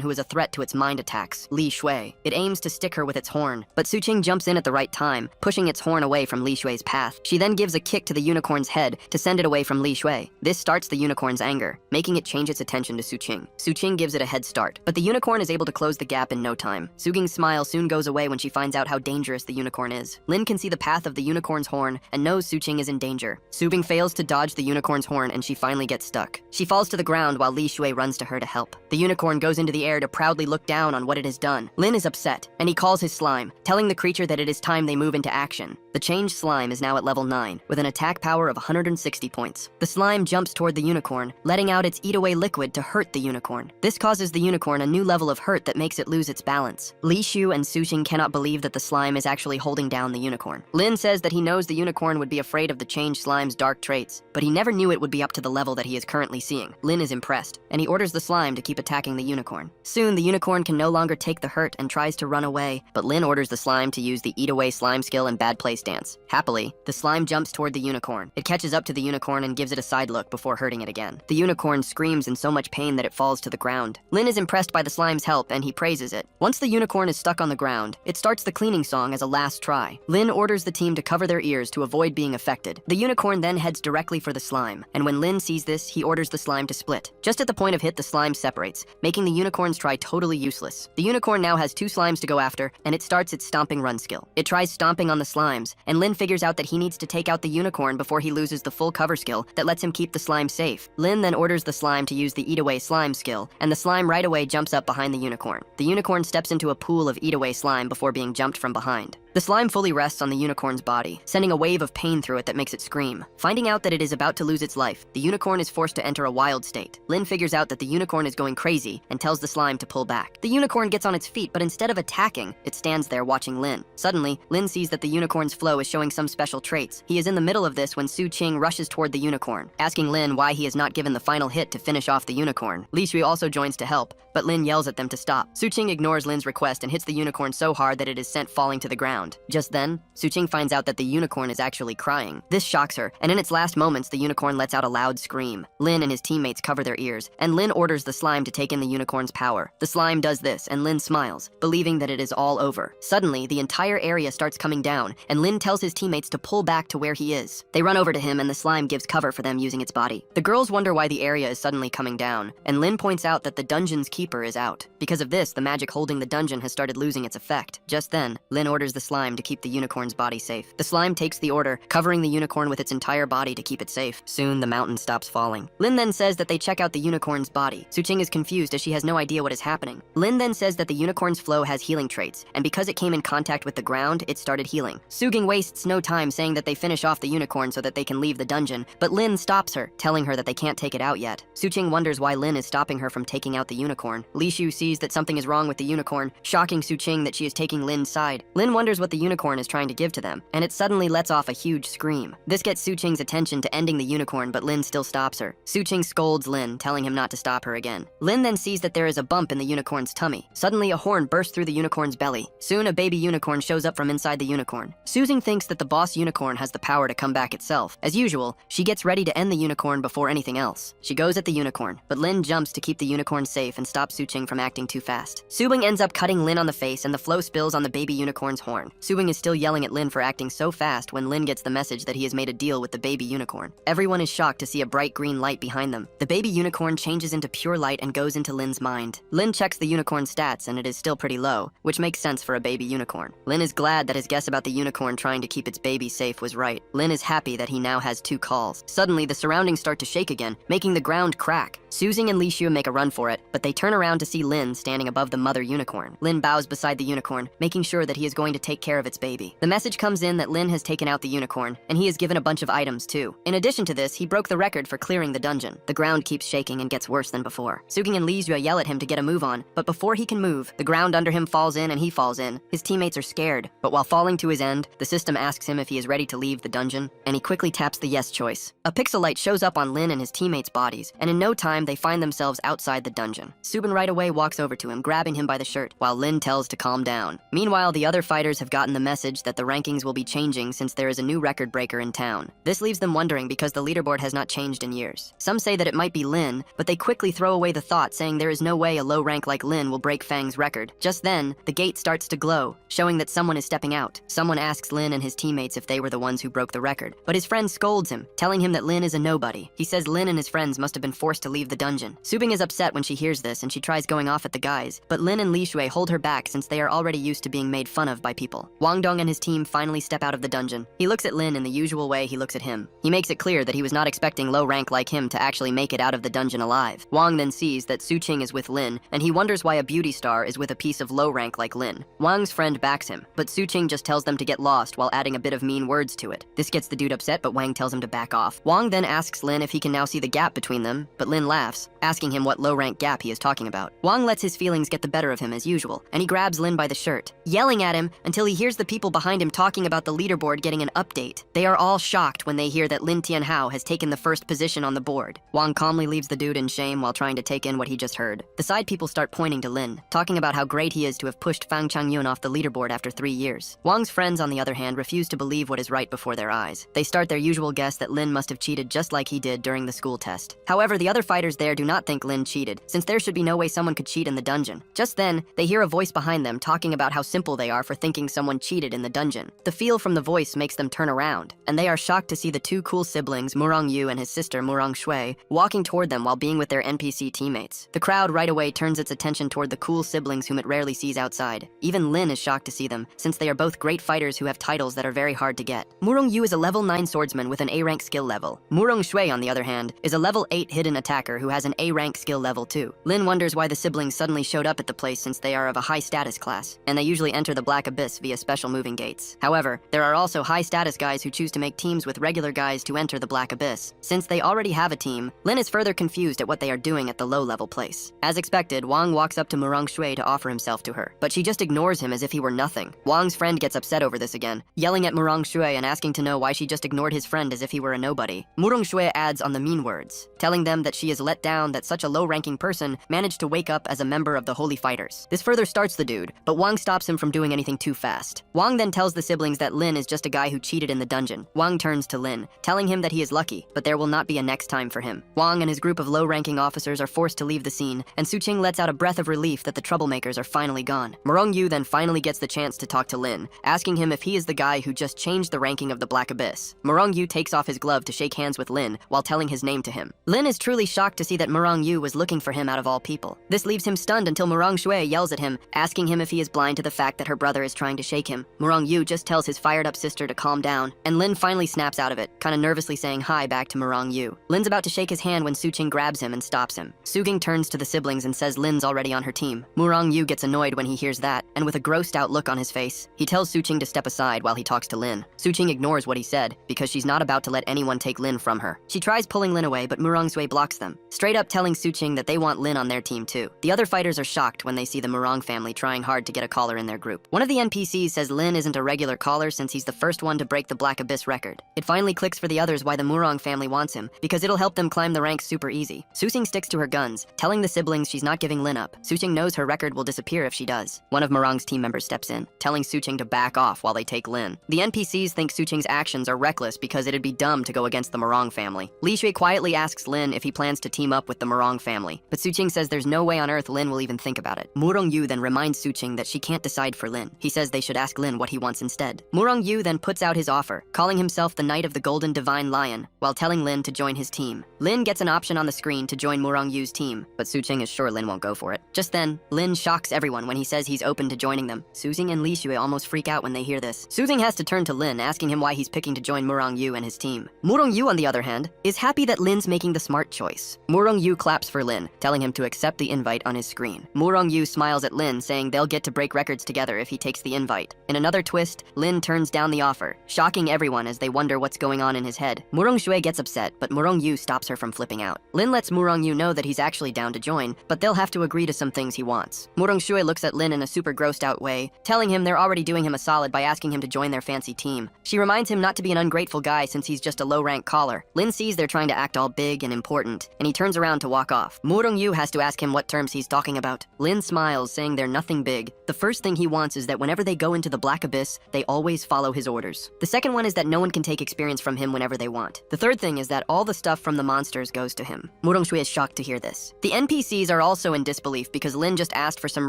who is a threat to its mind attacks, Li Shui. It aims to stick her with its horn, but Su Qing jumps in at the right time, pushing its horn away from Li Shui's path. She then gives a kick to the unicorn's head to send it away from Li Shui. This starts the unicorn's anger, making it change its attention to Su Qing. Su Qing gives it a head start, but the unicorn is able to close the gap in no time. Su Qing's smile soon goes away when she finds out how dangerous the unicorn is. Lin can see the path of the unicorn's horn and knows Su Qing is in danger. Su Qing fails to dodge the unicorn's horn and she finally gets stuck. She falls to the ground while Li Shui runs to her to help. The unicorn goes into the air to proudly look down on what it has done. Lin is upset, and he calls his slime, telling the creature that it is time they move into action. The changed slime is now at level 9, with an attack power of 160 points. The slime jumps toward the unicorn, letting out its eat-away liquid to hurt the unicorn. This causes the unicorn a new level of hurt that makes it lose its balance. Li Shu and Su Qing cannot believe that the slime is actually holding down the unicorn. Lin says that he knows the unicorn would be afraid of the changed slime's dark traits, but he never knew it would be up to the level that he is currently seeing. Lin is impressed, and he orders the slime to keep attacking the unicorn. Soon, the unicorn can no longer take the hurt and tries to run away, but Lin orders the slime to use the eat-away slime skill and bad place dance. Happily, the slime jumps toward the unicorn. It catches up to the unicorn and gives it a side look before hurting it again. The unicorn screams in so much pain that it falls to the ground. Lin is impressed by the slime's help and he praises it. Once the unicorn is stuck on the ground, it starts the cleaning song as a last try. Lin orders the team to cover their ears to avoid being affected. The unicorn then heads directly for the slime, and when Lin sees this, he orders the slime to split. Just at the point of hit, the slime separates, making the unicorn's try totally useless. The unicorn now has 2 slimes to go after, and it starts its stomping run skill. It tries stomping on the slimes, and Lin figures out that he needs to take out the unicorn before he loses the full cover skill that lets him keep the slime safe. Lin then orders the slime to use the eat-away slime skill, and the slime right away jumps up behind the unicorn. The unicorn steps into a pool of eat-away slime before being jumped from behind. The slime fully rests on the unicorn's body, sending a wave of pain through it that makes it scream. Finding out that it is about to lose its life, the unicorn is forced to enter a wild state. Lin figures out that the unicorn is going crazy and tells the slime to pull back. The unicorn gets on its feet, but instead of attacking, it stands there watching Lin. Suddenly, Lin sees that the unicorn's flow is showing some special traits. He is in the middle of this when Su Qing rushes toward the unicorn, asking Lin why he has not given the final hit to finish off the unicorn. Li Shui also joins to help, but Lin yells at them to stop. Su Qing ignores Lin's request and hits the unicorn so hard that it is sent falling to the ground. Just then, Su Qing finds out that the unicorn is actually crying. This shocks her, and in its last moments, the unicorn lets out a loud scream. Lin and his teammates cover their ears, and Lin orders the slime to take in the unicorn's power. The slime does this, and Lin smiles, believing that it is all over. Suddenly, the entire area starts coming down, and Lin tells his teammates to pull back to where he is. They run over to him, and the slime gives cover for them using its body. The girls wonder why the area is suddenly coming down, and Lin points out that the dungeon's keeper is out. Because of this, the magic holding the dungeon has started losing its effect. Just then, Lin orders the slime to keep the unicorn's body safe. The slime takes the order, covering the unicorn with its entire body to keep it safe. Soon, the mountain stops falling. Lin then says that they check out the unicorn's body. Su Qing is confused as she has no idea what is happening. Lin then says that the unicorn's flow has healing traits, and because it came in contact with the ground, it started healing. Su Qing wastes no time saying that they finish off the unicorn so that they can leave the dungeon, but Lin stops her, telling her that they can't take it out yet. Su Qing wonders why Lin is stopping her from taking out the unicorn. Li Shu sees that something is wrong with the unicorn, shocking Su Qing that she is taking Lin's side. Lin wonders what the unicorn is trying to give to them, and it suddenly lets off a huge scream. This gets Su Qing's attention to ending the unicorn, but Lin still stops her. Su Qing scolds Lin, telling him not to stop her again. Lin then sees that there is a bump in the unicorn's tummy. Suddenly, a horn bursts through the unicorn's belly. Soon, a baby unicorn shows up from inside the unicorn. Su Qing thinks that the boss unicorn has the power to come back itself. As usual, she gets ready to end the unicorn before anything else. She goes at the unicorn, but Lin jumps to keep the unicorn safe and stops Su Qing from acting too fast. Su Qing ends up cutting Lin on the face, and the flow spills on the baby unicorn's horn. Su Qing is still yelling at Lin for acting so fast when Lin gets the message that he has made a deal with the baby unicorn. Everyone is shocked to see a bright green light behind them. The baby unicorn changes into pure light and goes into Lin's mind. Lin checks the unicorn's stats, and it is still pretty low, which makes sense for a baby unicorn. Lin is glad that his guess about the unicorn trying to keep its baby safe was right. Lin is happy that he now has 2 calls. Suddenly, the surroundings start to shake again, making the ground crack. Su Qing and Li Shu make a run for it, but they turn around to see Lin standing above the mother unicorn. Lin bows beside the unicorn, making sure that he is going to take care of its baby. The message comes in that Lin has taken out the unicorn, and he is given a bunch of items too. In addition to this, he broke the record for clearing the dungeon. The ground keeps shaking and gets worse than before. Suging and Lee Jue yell at him to get a move on, but before he can move, the ground under him falls in and he falls in. His teammates are scared, but while falling to his end, the system asks him if he is ready to leave the dungeon, and he quickly taps the yes choice. A pixel light shows up on Lin and his teammates' bodies, and in no time they find themselves outside the dungeon. Subin right away walks over to him, grabbing him by the shirt, while Lin tells to calm down. Meanwhile, the other fighters have gotten the message that the rankings will be changing since there is a new record breaker in town. This leaves them wondering because the leaderboard has not changed in years. Some say that it might be Lin, but they quickly throw away the thought, saying there is no way a low rank like Lin will break Fang's record. Just then, the gate starts to glow, showing that someone is stepping out. Someone asks Lin and his teammates if they were the ones who broke the record, but his friend scolds him, telling him that Lin is a nobody. He says Lin and his friends must have been forced to leave the dungeon. Subing is upset when she hears this and she tries going off at the guys, but Lin and Li Shui hold her back since they are already used to being made fun of by people. Wang Dong and his team finally step out of the dungeon. He looks at Lin in the usual way he looks at him. He makes it clear that he was not expecting low rank like him to actually make it out of the dungeon alive. Wang then sees that Su Qing is with Lin, and he wonders why a beauty star is with a piece of low rank like Lin. Wang's friend backs him, but Su Qing just tells them to get lost while adding a bit of mean words to it. This gets the dude upset, but Wang tells him to back off. Wang then asks Lin if he can now see the gap between them, but Lin laughs, asking him what low rank gap he is talking about. Wang lets his feelings get the better of him as usual, and he grabs Lin by the shirt, yelling at him until he hears the people behind him talking about the leaderboard getting an update. They are all shocked when they hear that Lin Tianhao has taken the first position on the board. Wang calmly leaves the dude in shame while trying to take in what he just heard. The side people start pointing to Lin, talking about how great he is to have pushed Fang Changyun off the leaderboard after 3 years. Wang's friends, on the other hand, refuse to believe what is right before their eyes. They start their usual guess that Lin must have cheated just like he did during the school test. However, the other fighters there do not think Lin cheated, since there should be no way someone could cheat in the dungeon. Just then, they hear a voice behind them talking about how simple they are for thinking someone cheated in the dungeon. The feel from the voice makes them turn around, and they are shocked to see the two cool siblings, Murong Yu and his sister Murong Shui, walking toward them while being with their NPC teammates. The crowd right away turns its attention toward the cool siblings whom it rarely sees outside. Even Lin is shocked to see them, since they are both great fighters who have titles that are very hard to get. Murong Yu is a level 9 swordsman with an A-rank skill level. Murong Shui, on the other hand, is a level 8 hidden attacker who has an A-rank skill level too. Lin wonders why the siblings suddenly showed up at the place since they are of a high status class, and they usually enter the Black Abyss via special moving gates. However, there are also high status guys who choose to make teams with regular guys to enter the Black Abyss. Since they already have a team, Lin is further confused at what they are doing at the low-level place. As expected, Wang walks up to Murong Shui to offer himself to her, but she just ignores him as if he were nothing. Wang's friend gets upset over this again, yelling at Murong Shui and asking to know why she just ignored his friend as if he were a nobody. Murong Shui adds on the mean words, telling them that she is let down that such a low-ranking person managed to wake up as a member of the Holy Fighters. This further starts the dude, but Wang stops him from doing anything too fast. Wang then tells the siblings that Lin is just a guy who cheated in the dungeon. Wang turns to Lin, telling him that he is lucky, but there will not be a next time for him. Wang and his group of low-ranking officers are forced to leave the scene, and Su Qing lets out a breath of relief that the troublemakers are finally gone. Murong Yu then finally gets the chance to talk to Lin, asking him if he is the guy who just changed the ranking of the Black Abyss. Murong Yu takes off his glove to shake hands with Lin while telling his name to him. Lin is truly shocked to see that Murong Yu was looking for him out of all people. This leaves him stunned until Murong Shui yells at him, asking him if he is blind to the fact that her brother is trying to shake him. Murong Yu just tells his fired-up sister to calm down, and Lin finally snaps out of it, kinda nervously saying hi back to Murong Yu. Lin's about to shake his hand when Su Qing grabs him and stops him. Su Qing turns to the siblings and says Lin's already on her team. Murong Yu gets annoyed when he hears that, and with a grossed out look on his face, he tells Su Qing to step aside while he talks to Lin. Su Qing ignores what he said, because she's not about to let anyone take Lin from her. She tries pulling Lin away, but Murong Shui blocks them, straight up telling Su Qing that they want Lin on their team too. The other fighters are shocked when they see the Murong family trying hard to get a caller in their group. One of the NPCs says Lin isn't a regular caller since he's the first one to break the Black Abyss record. It finally clicks for the others why the Murong family wants him, because it'll help them climb the ranks super easy. Su Qing sticks to her guns, telling the siblings she's not giving Lin up. Su Qing knows her record will disappear if she does. One of Murong's team members steps in, telling Su Qing to back off while they take Lin. The NPCs think Su Qing's actions are reckless because it'd be dumb to go against the Murong family. Li Shui quietly asks Lin if he plans to team up with the Murong family, but Su Qing says there's no way on earth Lin will even think about it. Murong Yu then reminds Su Qing that she can't decide for Lin. He says they should ask Lin what he wants instead. Murong Yu then puts out his offer, calling himself the Knight of the Golden Divine Lion, while telling Lin to join his team. Lin gets an option on the screen to join Murong Yu's team, but Su Qing is sure Lin won't go for it. Just then, Lin shocks everyone when he says he's open to joining them. Su Qing and Li Shui almost freak out when they hear this. Su Qing has to turn to Lin, asking him why he's picking to join Murong Yu and his team. Murong Yu, on the other hand, is happy that Lin's making the smart choice. Murong Yu claps for Lin, telling him to accept the invite on his screen. Murong Yu smiles at Lin, saying they'll get to break records together if he takes the invite. invite. In another twist, Lin turns down the offer, shocking everyone as they wonder what's going on in his head. Murong Shui gets upset, but Murong Yu stops her from flipping out. Lin lets Murong Yu know that he's actually down to join, but they'll have to agree to some things he wants. Murong Shui looks at Lin in a super grossed out way, telling him they're already doing him a solid by asking him to join their fancy team. She reminds him not to be an ungrateful guy since he's just a low-rank caller. Lin sees they're trying to act all big and important, and he turns around to walk off. Murong Yu has to ask him what terms he's talking about. Lin smiles, saying they're nothing big. The first thing he wants is that whenever they go into the Black Abyss, they always follow his orders. The second one is that no one can take experience from him whenever they want. The third thing is that all the stuff from the monsters goes to him. Murong Shui is shocked to hear this. The NPCs are also in disbelief because Lin just asked for some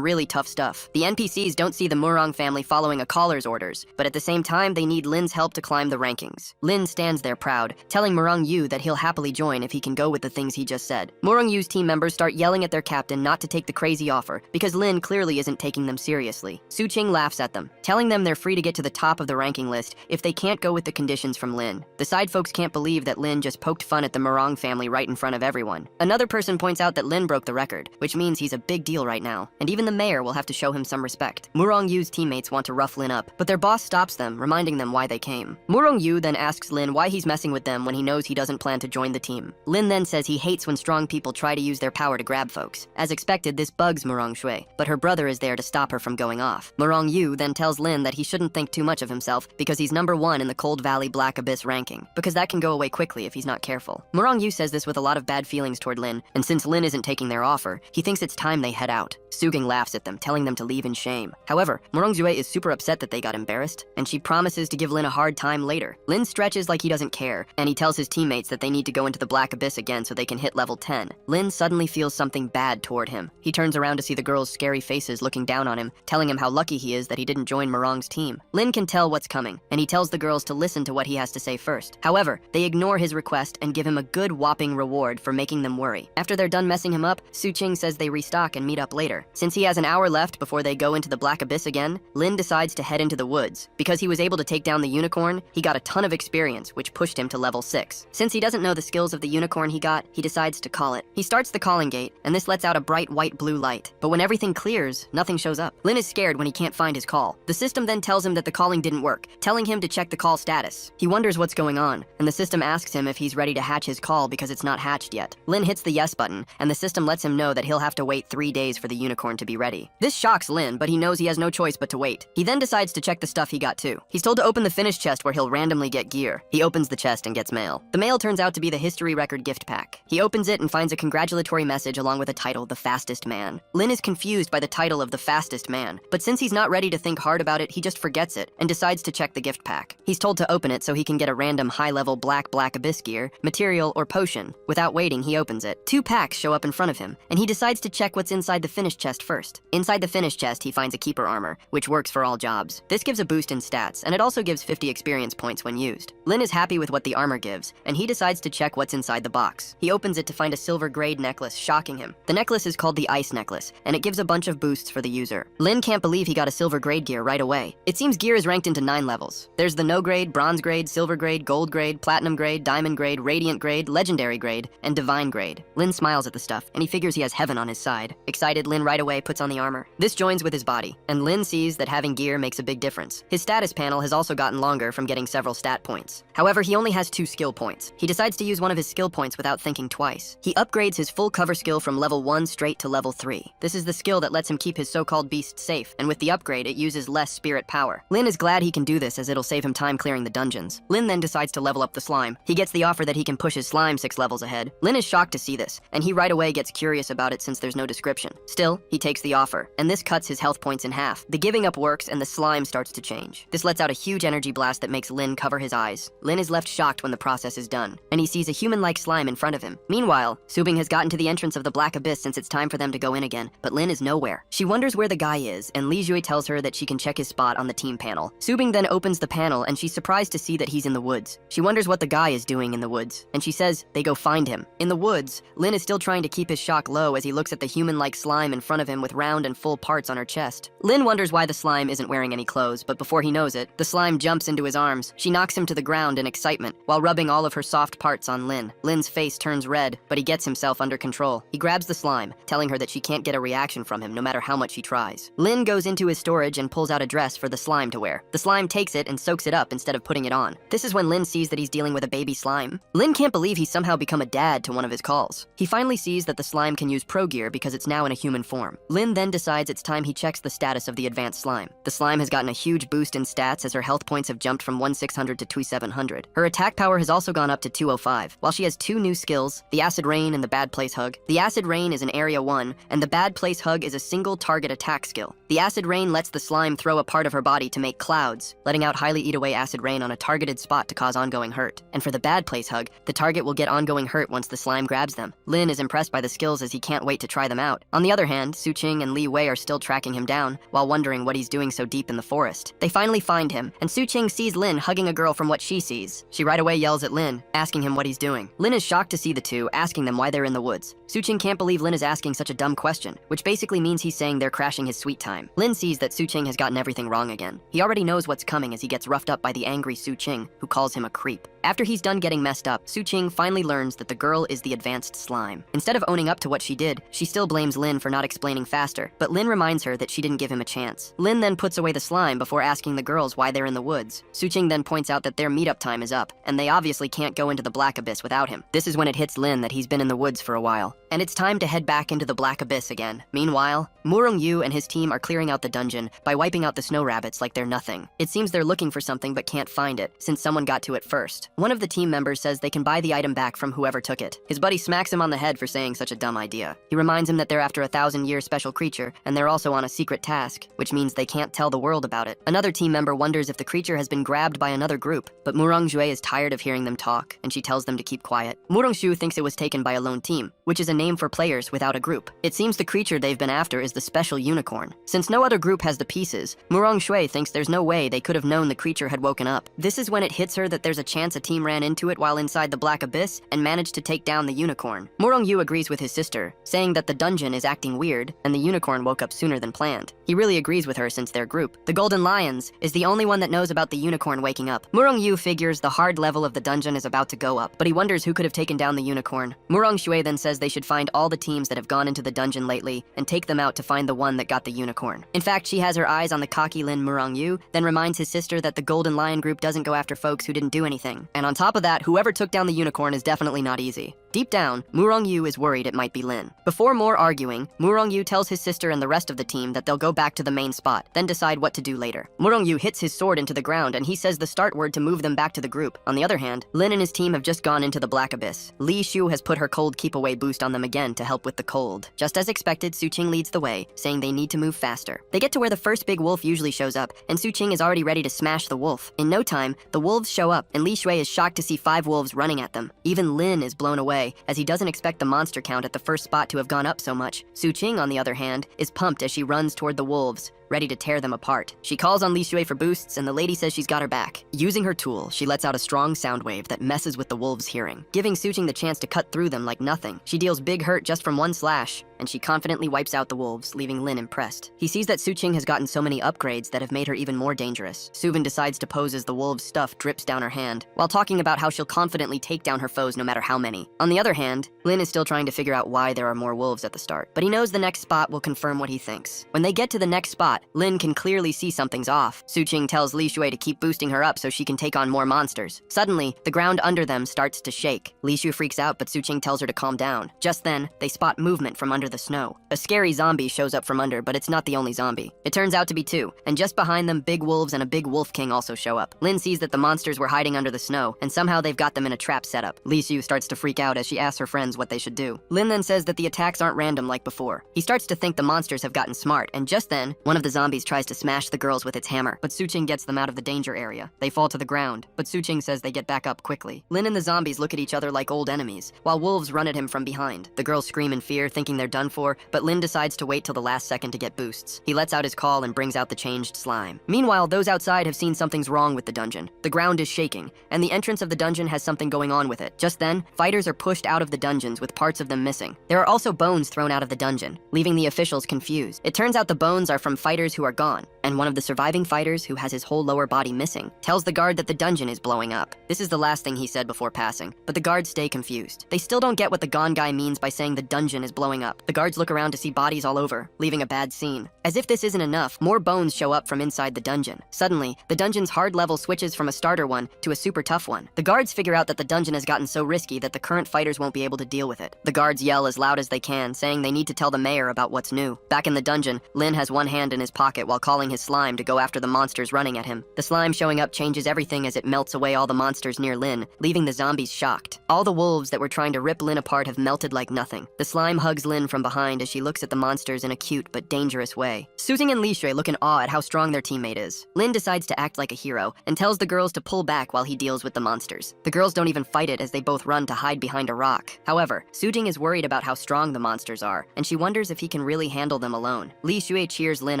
really tough stuff. The NPCs don't see the Murong family following a caller's orders, but at the same time, they need Lin's help to climb the rankings. Lin stands there proud, telling Murong Yu that he'll happily join if he can go with the things he just said. Murong Yu's team members start yelling at their captain not to take the crazy offer because Lin clearly isn't taking them seriously. Su Qing laughs at them, telling them they're free to get to the top of the ranking list if they can't go with the conditions from Lin. The side folks can't believe that Lin just poked fun at the Murong family right in front of everyone. Another person points out that Lin broke the record, which means he's a big deal right now, and even the mayor will have to show him some respect. Murong Yu's teammates want to rough Lin up, but their boss stops them, reminding them why they came. Murong Yu then asks Lin why he's messing with them when he knows he doesn't plan to join the team. Lin then says he hates when strong people try to use their power to grab folks. As expected, this bugs Murong Shui, but her brother is there to stop her from going off. Murong Yu then tells Lin that he shouldn't think too much of himself because he's #1 in the Cold Valley Black Abyss ranking, because that can go away quickly if he's not careful. Murong Yu says this with a lot of bad feelings toward Lin, and since Lin isn't taking their offer, he thinks it's time they head out. Suging laughs at them, telling them to leave in shame. However, Murong Shui is super upset that they got embarrassed, and she promises to give Lin a hard time later. Lin stretches like he doesn't care, and he tells his teammates that they need to go into the Black Abyss again so they can hit level 10. Lin suddenly feels something bad toward him. He turns around to see the girls' scary faces looking down on him, telling him how lucky he is that he didn't join Murong's team. Lin can tell what's coming, and he tells the girls to listen to what he has to say first. However, they ignore his request and give him a good whopping reward for making them worry. After they're done messing him up, Su Qing says they restock and meet up later. Since he has an hour left before they go into the Black Abyss again, Lin decides to head into the woods. Because he was able to take down the unicorn, he got a ton of experience, which pushed him to level 6. Since he doesn't know the skills of the unicorn he got, he decides to call it. He starts the calling gate, and this lets out a bright white-blue light. But when everything clears, nothing shows up. Lin is scared when he can't find his call. The system then tells him that the calling didn't work, telling him to check the call status. He wonders what's going on, and the system asks him if he's ready to hatch his call because it's not hatched yet. Lin hits the yes button, and the system lets him know that he'll have to wait 3 days for the unicorn to be ready. This shocks Lin, but he knows he has no choice but to wait. He then decides to check the stuff he got too. He's told to open the finish chest where he'll randomly get gear. He opens the chest and gets mail. The mail turns out to be the history record gift pack. He opens it and finds a congratulatory message along with a title, The Fastest Man. Lin is confused by the title of The Fastest Man, but since he's not ready to think hard about it, he just forgets it and decides to check the gift pack. He's told to open it so he can get a random high-level Black Abyss gear, material, or potion. Without waiting, he opens it. 2 packs show up in front of him, and he decides to check what's inside the finish chest first. Inside the finish chest, he finds a keeper armor, which works for all jobs. This gives a boost in stats, and it also gives 50 experience points when used. Lin is happy with what the armor gives, and he decides to check what's inside the box. He opens it to find a silver grade necklace, shocking him. The necklace is called the Ice Necklace, and it gives a bunch of boosts for the user. Lin can't believe he got a silver grade gear right away. It seems gear is ranked into 9 levels. There's the no grade, bronze grade, silver grade, gold grade, platinum grade, diamond grade, radiant grade, legendary grade, and divine grade. Lin smiles at the stuff, and he figures he has heaven on his side. Excited, Lin right away puts on the armor. This joins with his body, and Lin sees that having gear makes a big difference. His status panel has also gotten longer from getting several stat points. However, he only has 2 skill points. He decides to use one of his skill points without thinking twice. He upgrades his full cover skill from level 1 straight to level 3. This is the skill that lets him keep his so-called beast safe, and with the upgrade, it uses less spirit power. Lin is glad he can do this as it'll save him time clearing the dungeons. Lin then decides to level up the slime. He gets the offer that he can push his slime 6 levels ahead. Lin is shocked to see this, and he right away gets curious about it since there's no description. Still, he takes the offer, and this cuts his health points in half. The giving up works, and the slime starts to change. This lets out a huge energy blast that makes Lin cover his eyes. Lin is left shocked when the process is done, and he sees a human-like slime in front of him. Meanwhile, Subing has gotten to the entrance of the Black Abyss since it's time for them to go in again, but Lin is nowhere. She wonders where the guy is, and Li Jui tells her that she can check his spot on the team panel. Subing then opens the panel, and she's surprised to see that he's in the woods. She wonders what the guy is doing in the woods, and she says they go find him. In the woods, Lin is still trying to keep his shock low as he looks at the human-like slime in front of him with round and full parts on her chest. Lin wonders why the slime isn't wearing any clothes, but before he knows it, the slime jumps into his arms. She knocks him to the ground around in excitement while rubbing all of her soft parts on Lin. Lin's face turns red, but he gets himself under control. He grabs the slime, telling her that she can't get a reaction from him no matter how much she tries. Lin goes into his storage and pulls out a dress for the slime to wear. The slime takes it and soaks it up instead of putting it on. This is when Lin sees that he's dealing with a baby slime. Lin can't believe he's somehow become a dad to one of his calls. He finally sees that the slime can use pro gear because it's now in a human form. Lin then decides it's time he checks the status of the advanced slime. The slime has gotten a huge boost in stats as her health points have jumped from 1600 to 2700. Her attack power has also gone up to 205, while she has two new skills, the Acid Rain and the Bad Place Hug. The Acid Rain is an Area 1, and the Bad Place Hug is a single target attack skill. The Acid Rain lets the slime throw a part of her body to make clouds, letting out highly eat away acid rain on a targeted spot to cause ongoing hurt. And for the Bad Place Hug, the target will get ongoing hurt once the slime grabs them. Lin is impressed by the skills as he can't wait to try them out. On the other hand, Su Qing and Li Wei are still tracking him down, while wondering what he's doing so deep in the forest. They finally find him, and Su Qing sees Lin hugging a girl from what she sees. She right away yells at Lin, asking him what he's doing. Lin is shocked to see the two, asking them why they're in the woods. Su Qing can't believe Lin is asking such a dumb question, which basically means he's saying they're crashing his sweet time. Lin sees that Su Qing has gotten everything wrong again. He already knows what's coming as he gets roughed up by the angry Su Qing, who calls him a creep. After he's done getting messed up, Su Qing finally learns that the girl is the advanced slime. Instead of owning up to what she did, she still blames Lin for not explaining faster, but Lin reminds her that she didn't give him a chance. Lin then puts away the slime before asking the girls why they're in the woods. Su Qing then points out that their meetup time is up, and they obviously can't go into the Black Abyss without him. This is when it hits Lin that he's been in the woods for a while, and it's time to head back into the Black Abyss again. Meanwhile, Murong Yu and his team are clearing out the dungeon by wiping out the snow rabbits like they're nothing. It seems they're looking for something but can't find it, since someone got to it first. One of the team members says they can buy the item back from whoever took it. His buddy smacks him on the head for saying such a dumb idea. He reminds him that they're after a 1,000-year special creature, and they're also on a secret task, which means they can't tell the world about it. Another team member wonders if the creature has been grabbed by another group, but Murong Jue is tired of hearing them talk, and she tells them to keep quiet. Murong Shu thinks it was taken by a lone team, which is a name for players without a group. It seems the creature they've been after is the special unicorn. Since no other group has the pieces, Murong Shui thinks there's no way they could have known the creature had woken up. This is when it hits her that there's a chance a team ran into it while inside the Black Abyss and managed to take down the unicorn. Murong Yu agrees with his sister, saying that the dungeon is acting weird and the unicorn woke up sooner than planned. He really agrees with her since their group, the Golden Lions, is the only one that knows about the unicorn waking up. Murong Yu figures the hard level of the dungeon is about to go up, but he wonders who could have taken down the unicorn. Murong Shui then says they should find all the teams that have gone into the dungeon lately and take them out to find the one that got the unicorn. In fact, she has her eyes on the cocky Lin Murong Yu, then reminds his sister that the Golden Lion group doesn't go after folks who didn't do anything. And on top of that, whoever took down the unicorn is definitely not easy. Deep down, Murong Yu is worried it might be Lin. Before more arguing, Murong Yu tells his sister and the rest of the team that they'll go back to the main spot, then decide what to do later. Murong Yu hits his sword into the ground and he says the start word to move them back to the group. On the other hand, Lin and his team have just gone into the Black Abyss. Li Shu has put her cold keep away boost on them again to help with the cold. Just as expected, Su Qing leads the way, saying they need to move faster. They get to where the first big wolf usually shows up, and Su Qing is already ready to smash the wolf. In no time, the wolves show up, and Li Shui is shocked to see 5 wolves running at them. Even Lin is blown away, as he doesn't expect the monster count at the first spot to have gone up so much. Su Qing, on the other hand, is pumped as she runs toward the wolves, ready to tear them apart. She calls on Li Shui for boosts, and the lady says she's got her back. Using her tool, she lets out a strong sound wave that messes with the wolves' hearing, giving Su Qing the chance to cut through them like nothing. She deals big hurt just from one slash, and she confidently wipes out the wolves, leaving Lin impressed. He sees that Su Qing has gotten so many upgrades that have made her even more dangerous. Suvin decides to pose as the wolves' stuff drips down her hand, while talking about how she'll confidently take down her foes no matter how many. On the other hand, Lin is still trying to figure out why there are more wolves at the start, but he knows the next spot will confirm what he thinks. When they get to the next spot, Lin can clearly see something's off. Su Qing tells Li Shui to keep boosting her up so she can take on more monsters. Suddenly, the ground under them starts to shake. Li Shui freaks out, but Su Qing tells her to calm down. Just then, they spot movement from under the snow. A scary zombie shows up from under, but it's not the only zombie. It turns out to be 2, and just behind them, big wolves and a big wolf king also show up. Lin sees that the monsters were hiding under the snow, and somehow they've got them in a trap setup. Li Shui starts to freak out as she asks her friends what they should do. Lin then says that the attacks aren't random like before. He starts to think the monsters have gotten smart, and just then, one of the zombies tries to smash the girls with its hammer, but Su Qing gets them out of the danger area. They fall to the ground, but Su Qing says they get back up quickly. Lin and the zombies look at each other like old enemies, while wolves run at him from behind. The girls scream in fear, thinking they're done for, but Lin decides to wait till the last second to get boosts. He lets out his call and brings out the changed slime. Meanwhile, those outside have seen something's wrong with the dungeon. The ground is shaking, and the entrance of the dungeon has something going on with it. Just then, fighters are pushed out of the dungeons with parts of them missing. There are also bones thrown out of the dungeon, leaving the officials confused. It turns out the bones are from fighters who are gone. and one of the surviving fighters, who has his whole lower body missing, tells the guard that the dungeon is blowing up. This is the last thing he said before passing, but the guards stay confused. They still don't get what the Gon guy means by saying the dungeon is blowing up. The guards look around to see bodies all over, leaving a bad scene. As if this isn't enough, more bones show up from inside the dungeon. Suddenly, the dungeon's hard level switches from a starter one to a super tough one. The guards figure out that the dungeon has gotten so risky that the current fighters won't be able to deal with it. The guards yell as loud as they can, saying they need to tell the mayor about what's new. Back in the dungeon, Lin has one hand in his pocket while calling his slime to go after the monsters running at him. The slime showing up changes everything as it melts away all the monsters near Lin, leaving the zombies shocked. All the wolves that were trying to rip Lin apart have melted like nothing. The slime hugs Lin from behind as she looks at the monsters in a cute but dangerous way. Suzing and Li Shui look in awe at how strong their teammate is. Lin decides to act like a hero and tells the girls to pull back while he deals with the monsters. The girls don't even fight it as they both run to hide behind a rock. However, Sujing is worried about how strong the monsters are, and she wonders if he can really handle them alone. Li Shui cheers Lin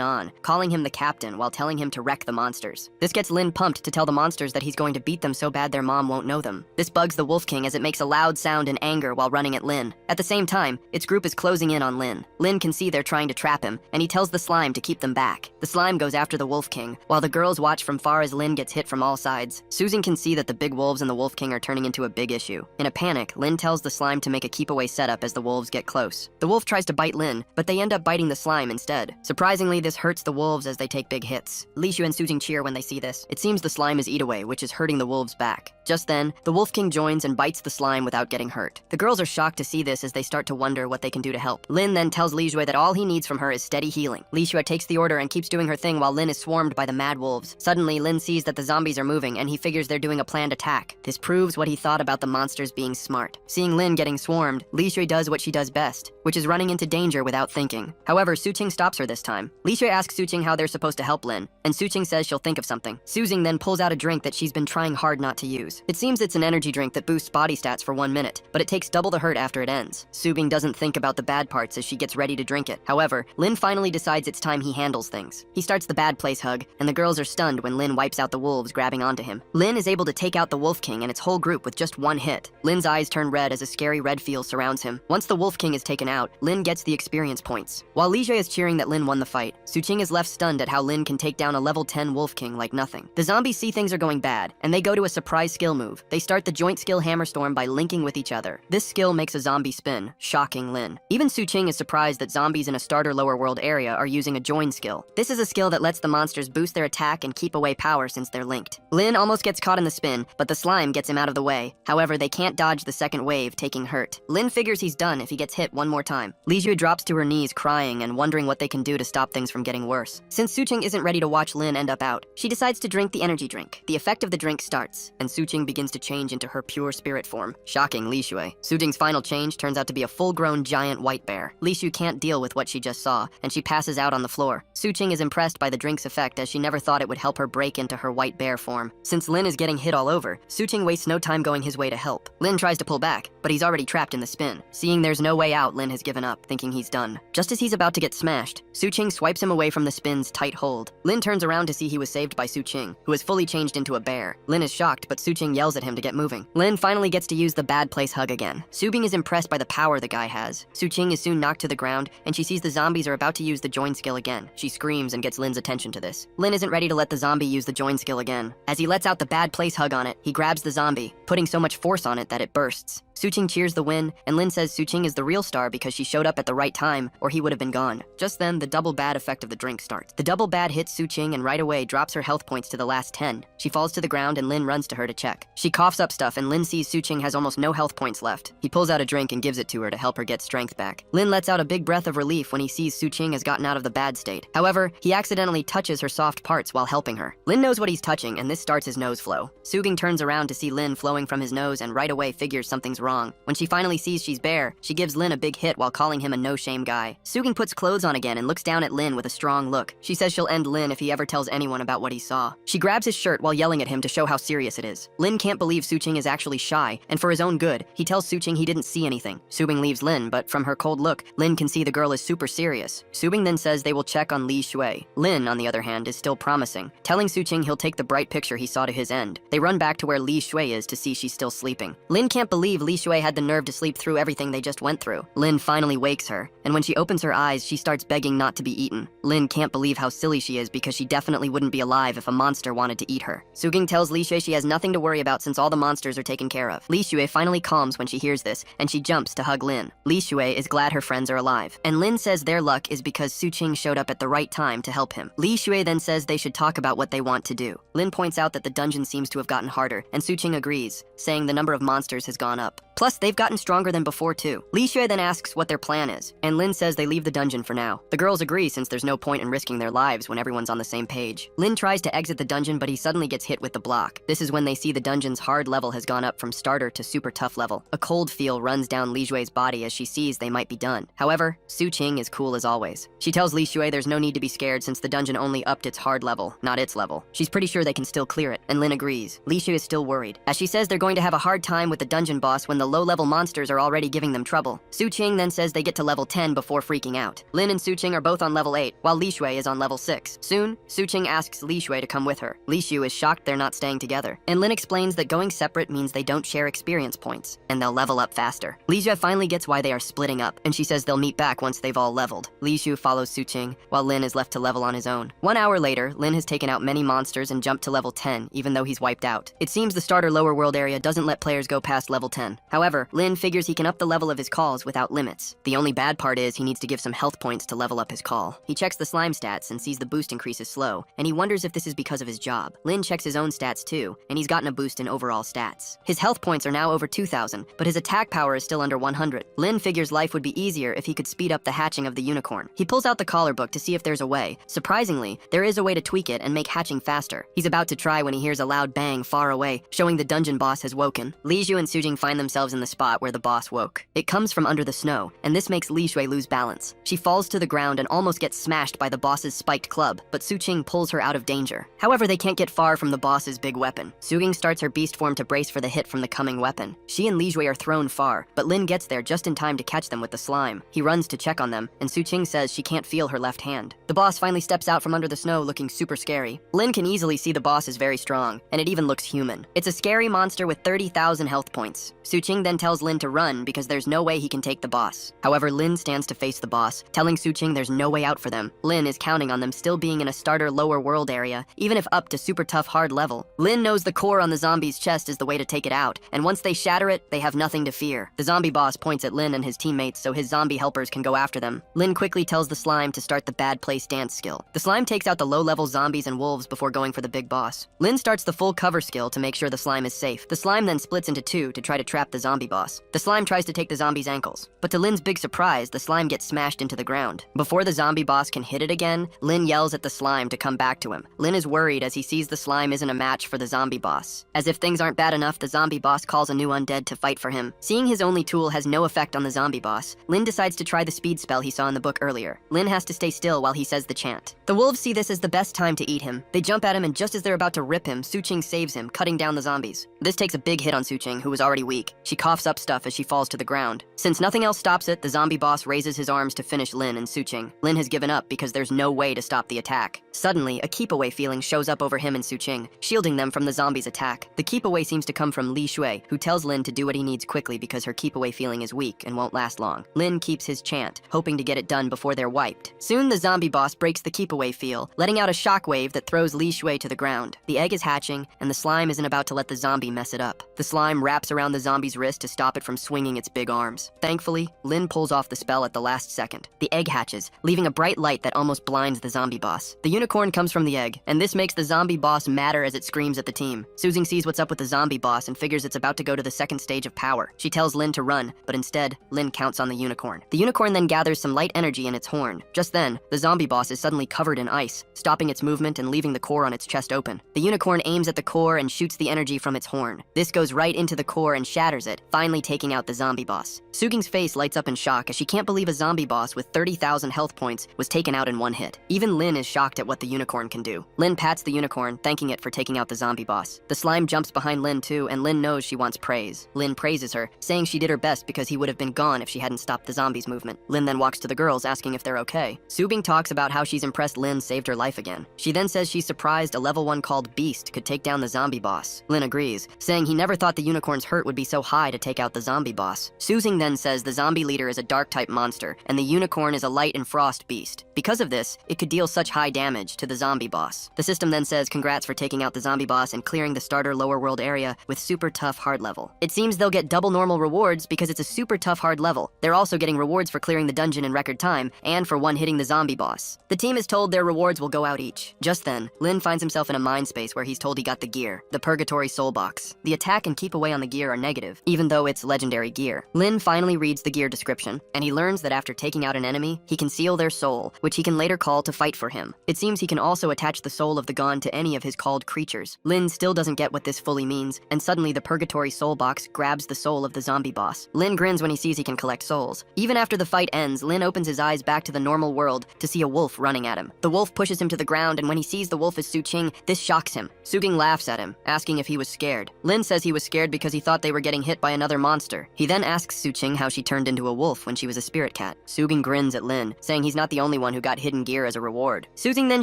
on, calling him the captain while telling him to wreck the monsters. This gets Lin pumped to tell the monsters that he's going to beat them so bad their mom won't know them. This bugs the Wolf King as it makes a loud sound in anger while running at Lin. At the same time, its group is closing in on Lin. Lin can see they're trying to trap him, and he tells the slime to keep them back. The slime goes after the Wolf King, while the girls watch from far as Lin gets hit from all sides. Suzing can see that the big wolves and the Wolf King are turning into a big issue. In a panic, Lin tells the slime to make a keep-away setup as the wolves get close. The wolf tries to bite Lin, but they end up biting the slime instead. Surprisingly, this hurts the wolves as they take big hits. Li Shui and Sujing cheer when they see this. It seems the slime is eat-away, which is hurting the wolves back. Just then, the Wolf King joins and bites the slime without getting hurt. The girls are shocked to see this as they start to wonder what they can do to help. Lin then tells Li Shui that all he needs from her is steady healing. Li Shui takes the order and keeps doing her thing while Lin is swarmed by the mad wolves. Suddenly, Lin sees that the zombies are moving and he figures they're doing a planned attack. This proves what he thought about the monsters being smart. Seeing Lin getting swarmed, Li Shui does what she does best, which is running into danger without thinking. However, Suqing stops her this time. Li Shui asks Suqing how they're supposed to help Lin, and Suqing says she'll think of something. Suzing then pulls out a drink that she's been trying hard not to use. It seems it's an energy drink that boosts body stats for 1 minute, but it takes double the hurt after it ends. Suzing doesn't think about the bad parts as she gets ready to drink it. However, Lin finally decides it's time he handles things. He starts the bad place hug, and the girls are stunned when Lin wipes out the wolves grabbing onto him. Lin is able to take out the Wolf King and its whole group with just one hit. Lin's eyes turn red as a scary red feel surrounds him. Once the Wolf King is taken out, Lin gets the experience points. While Li Shui is cheering that Lin won the fight, Suqing is left stunned at how Lin can take down a level 10 Wolf King like nothing. The zombies see things are going bad, and they go to a surprise skill move. They start the joint skill Hammerstorm by linking with each other. This skill makes a zombie spin, shocking Lin. Even Suqing is surprised that zombies in a starter lower world area are using a join skill. This is a skill that lets the monsters boost their attack and keep away power since they're linked. Lin almost gets caught in the spin, but the slime gets him out of the way. However, they can't dodge the second wave, taking hurt. Lin figures he's done if he gets hit one more time. Li Shui drops to her knees crying and wondering what they can do to stop things from getting worse. Since Suqing isn't ready to watch Lin end up out, she decides to drink the energy drink. The effect of the drink starts, and Suqing begins to change into her pure spirit form, shocking Li Shui. Suqing's final change turns out to be a full-grown giant white bear. Li Shui can't deal with what she just saw, and she passes out on the floor. Suqing is impressed by the drink's effect as she never thought it would help her break into her white bear form. Since Lin is getting hit all over, Suqing wastes no time going his way to help. Lin tries to pull back, but he's already trapped in the spin. Seeing there's no way out, Lin has given up, thinking he's done. Just as he's about to get smashed, Suqing swipes him away from the spin's tight hold. Lin turns around to see he was saved by Suqing, who has fully changed into a bear. Lin is shocked, but Suqing yells at him to get moving. Lin finally gets to use the bad place hug again. Suzing is impressed by the power the guy has. Suqing is soon knocked to the ground, and she sees the zombies are about to use the join skill again. She screams and gets Lin's attention to this. Lin isn't ready to let the zombie use the join skill again. As he lets out the bad place hug on it, he grabs the zombie, putting so much force on it that it bursts. Suqing cheers the win, and Lin says Suqing is the real star because she showed up at the right time, or he would have been gone. Just then, the double bad effect of the drink starts. The double bad hits Suqing and right away drops her health points to the last 10. She falls to the ground and Lin runs to her to check. She coughs up stuff and Lin sees Suqing has almost no health points left. He pulls out a drink and gives it to her to help her get strength back. Lin lets out a big breath of relief when he sees Suqing has gotten out of the bad state. However, he accidentally touches her soft parts while helping her. Lin knows what he's touching and this starts his nose flow. Suzing turns around to see Lin flowing from his nose and right away figures something's wrong. When she finally sees she's bare, she gives Lin a big hit while calling him a no-shame guy. Suzing puts clothes on again and looks down at Lin with a strong look. She says she'll end Lin if he ever tells anyone about what he saw. She grabs his shirt while yelling at him to show how serious it is. Lin can't believe Suqing is actually shy, and for his own good, he tells Suqing he didn't see anything. Suzing leaves Lin, but from her cold look, Lin can see the girl is super serious. Suzing then says they will check on Li Shui. Lin, on the other hand, is still promising, telling Suqing he'll take the bright picture he saw to his end. They run back to where Li Shui is to see she's still sleeping. Lin can't believe Li Shui had the nerve to sleep through everything they just went through. Lin finally wakes her, and when she opens her eyes, she starts begging not to be eaten. Lin can't believe how silly she is because she definitely wouldn't be alive if a monster wanted to eat her. Suging tells Li Shui she has nothing to worry about since all the monsters are taken care of. Li Shui finally calms when she hears this, and she jumps to hug Lin. Li Shui is glad her friends are alive, and Lin says their luck is because Su Qing showed up at the right time to help him. Li Shui then says they should talk about what they want to do. Lin points out that the dungeon seems to have gotten harder, and Su Qing agrees, saying the number of monsters has gone up. Plus, they've gotten stronger than before too. Li Shui then asks what their plan is, and Lin says they leave the dungeon for now. The girls agree since there's no point in risking their lives when everyone's on the same page. Lin tries to exit the dungeon, but he suddenly gets hit with the block. This is when they see the dungeon's hard level has gone up from starter to super tough level. A cold feel runs down Li Shui's body as she sees they might be done. However, Su Qing is cool as always. She tells Li Shui there's no need to be scared since the dungeon only upped its hard level, not its level. She's pretty sure they can still clear it, and Lin agrees. Li Shui is still worried, as she says they're going to have a hard time with the dungeon boss when the low-level monsters are already giving them trouble. Su Qing then says they get to level 10 before freaking out. Lin and Su Qing are both on level 8, while Li Shui is on level 6. Soon, Su Qing asks Li Shui to come with her. Li Shui is shocked they're not staying together, and Lin explains that going separate means they don't share experience points, and they'll level up faster. Li Shui finally gets why they are splitting up, and she says they'll meet back once they've all leveled. Li Shui follows Su Qing, while Lin is left to level on his own. 1 hour later, Lin has taken out many monsters and jumped to level 10, even though he's wiped out. It seems the starter lower world area doesn't let players go past level 10. However, Lin figures he can up the level of his calls without limits. The only bad part is he needs to give some health points to level up his call. He checks the slime stats and sees the boost increase is slow, and he wonders if this is because of his job. Lin checks his own stats too, and he's gotten a boost in overall stats. His health points are now over 2,000, but his attack power is still under 100. Lin figures life would be easier if he could speed up the hatching of the unicorn. He pulls out the collar book to see if there's a way. Surprisingly, there is a way to tweak it and make hatching faster. He's about to try when he hears a loud bang far away, showing the dungeon boss has woken. Li Shui and Su Jing find themselves in the spot where the boss woke. It comes from under the snow, and this makes Li Shui lose balance. She falls to the ground and almost gets smashed by the boss's spiked club, but Su Qing pulls her out of danger. However, they can't get far from the boss's big weapon. Su Jing starts her beast form to brace for the hit from the coming weapon. She and Li Shui are thrown far, but Lin gets there just in time to catch them with the slime. He runs to check on them, and Su Qing says she can't feel her left hand. The boss finally steps out from under the snow looking super scary. Lin can easily see the boss is very strong, and it even looks human. It's a scary monster with 30,000 health points. Su Qing then tells Lin to run because there's no way he can take the boss. However, Lin stands to face the boss, telling Su Qing there's no way out for them. Lin is counting on them still being in a starter lower world area, even if up to super tough hard level. Lin knows the core on the zombie's chest is the way to take it out, and once they shatter it, they have nothing to fear. The zombie boss points at Lin and his teammates so his zombie helpers can go after them. Lin quickly tells the slime to start the bad place dance skill. The slime takes out the low-level zombies and wolves before going for the big boss. Lin starts the full cover skill to make sure the slime is safe. The slime then splits into two to try to trap the zombie boss. The slime tries to take the zombie's ankles, but to Lin's big surprise, the slime gets smashed into the ground. Before the zombie boss can hit it again, Lin yells at the slime to come back to him. Lin is worried as he sees the slime isn't a match for the zombie boss. As if things aren't bad enough, the zombie boss calls a new undead to fight for him. Seeing his only tool has no effect on the zombie boss, Lin decides to try the speed spell he saw in the book earlier. Lin has to stay still while he says the chant. The wolves see this as the best time to eat him. They jump at him, and just as they're about to rip him, Su Qing saves him, cutting down the zombies. This takes a big hit on Su Qing, who was already weak. She coughs up stuff as she falls to the ground. Since nothing else stops it, the zombie boss raises his arms to finish Lin and Su Qing. Lin has given up because there's no way to stop the attack. Suddenly, a keep-away feeling shows up over him and Su Qing, shielding them from the zombies' attack. The keep-away seems to come from Li Shui, who tells Lin to do what he needs quickly because her keep-away feeling is weak and won't last long. Lin keeps his chant, hoping to get it done before they're wiped. Soon, the zombie boss breaks the keep-away feel, letting out a shockwave that throws Li Shui to the ground. The egg is hatching, and the slime isn't about to let the zombie mess it up. The slime wraps around the zombie's wrist to stop it from swinging its big arms. Thankfully, Lin pulls off the spell at the last second. The egg hatches, leaving a bright light that almost blinds the zombie boss. The unicorn comes from the egg, and this makes the zombie boss madder as it screams at the team. Su Jing sees what's up with the zombie boss and figures it's about to go to the second stage of power. She tells Lin to run, but instead, Lin counts on the unicorn. The unicorn then gathers some light energy in its horn. Just then, the zombie boss is suddenly covered in ice, stopping its movement and leaving the core on its chest open. The unicorn aims at the core and shoots the energy from its horn. This goes right into the core and shatters it, finally taking out the zombie boss. Su Jing's face lights up in shock as she can't believe a zombie boss with 30,000 health points was taken out in one hit. Even Lin is shocked at what the unicorn can do. Lin pats the unicorn, thanking it for taking out the zombie boss. The slime jumps behind Lin too, and Lin knows she wants praise. Lin praises her, saying she did her best because he would have been gone if she hadn't stopped the zombies' movement. Lin then walks to the girls, asking if they're okay. Su Jing talks about how she's impressed Lin saved her life again. She then says she's surprised a level 1 called Beast could take down the zombie boss. Lin agrees, saying he never thought the unicorn's hurt would be so high to take out the zombie boss. Su Jing then says the zombie leader is a dark-type monster, and the unicorn is a light and frost beast. Because of this, it could could deal such high damage to the zombie boss. The system then says congrats for taking out the zombie boss and clearing the starter lower world area with super tough hard level. It seems they'll get double normal rewards because it's a super tough hard level. They're also getting rewards for clearing the dungeon in record time and for one-hitting the zombie boss. The team is told their rewards will go out each. Just then, Lin finds himself in a mind space where he's told he got the gear, the Purgatory Soul Box. The attack and keep away on the gear are negative, even though it's legendary gear. Lin finally reads the gear description, and he learns that after taking out an enemy, he can seal their soul, which he can later call to fight for him. It seems he can also attach the soul of the gone to any of his called creatures. Lin still doesn't get what this fully means, and suddenly the Purgatory Soul Box grabs the soul of the zombie boss. Lin grins when he sees he can collect souls. Even after the fight ends, Lin opens his eyes back to the normal world to see a wolf running at him. The wolf pushes him to the ground, and when he sees the wolf is Su-Ching, this shocks him. Su-Ging laughs at him, asking if he was scared. Lin says he was scared because he thought they were getting hit by another monster. He then asks Su-Ching how she turned into a wolf when she was a spirit cat. Su-Ging grins at Lin, saying he's not the only one who got hidden gear as a reward. Su-Ching then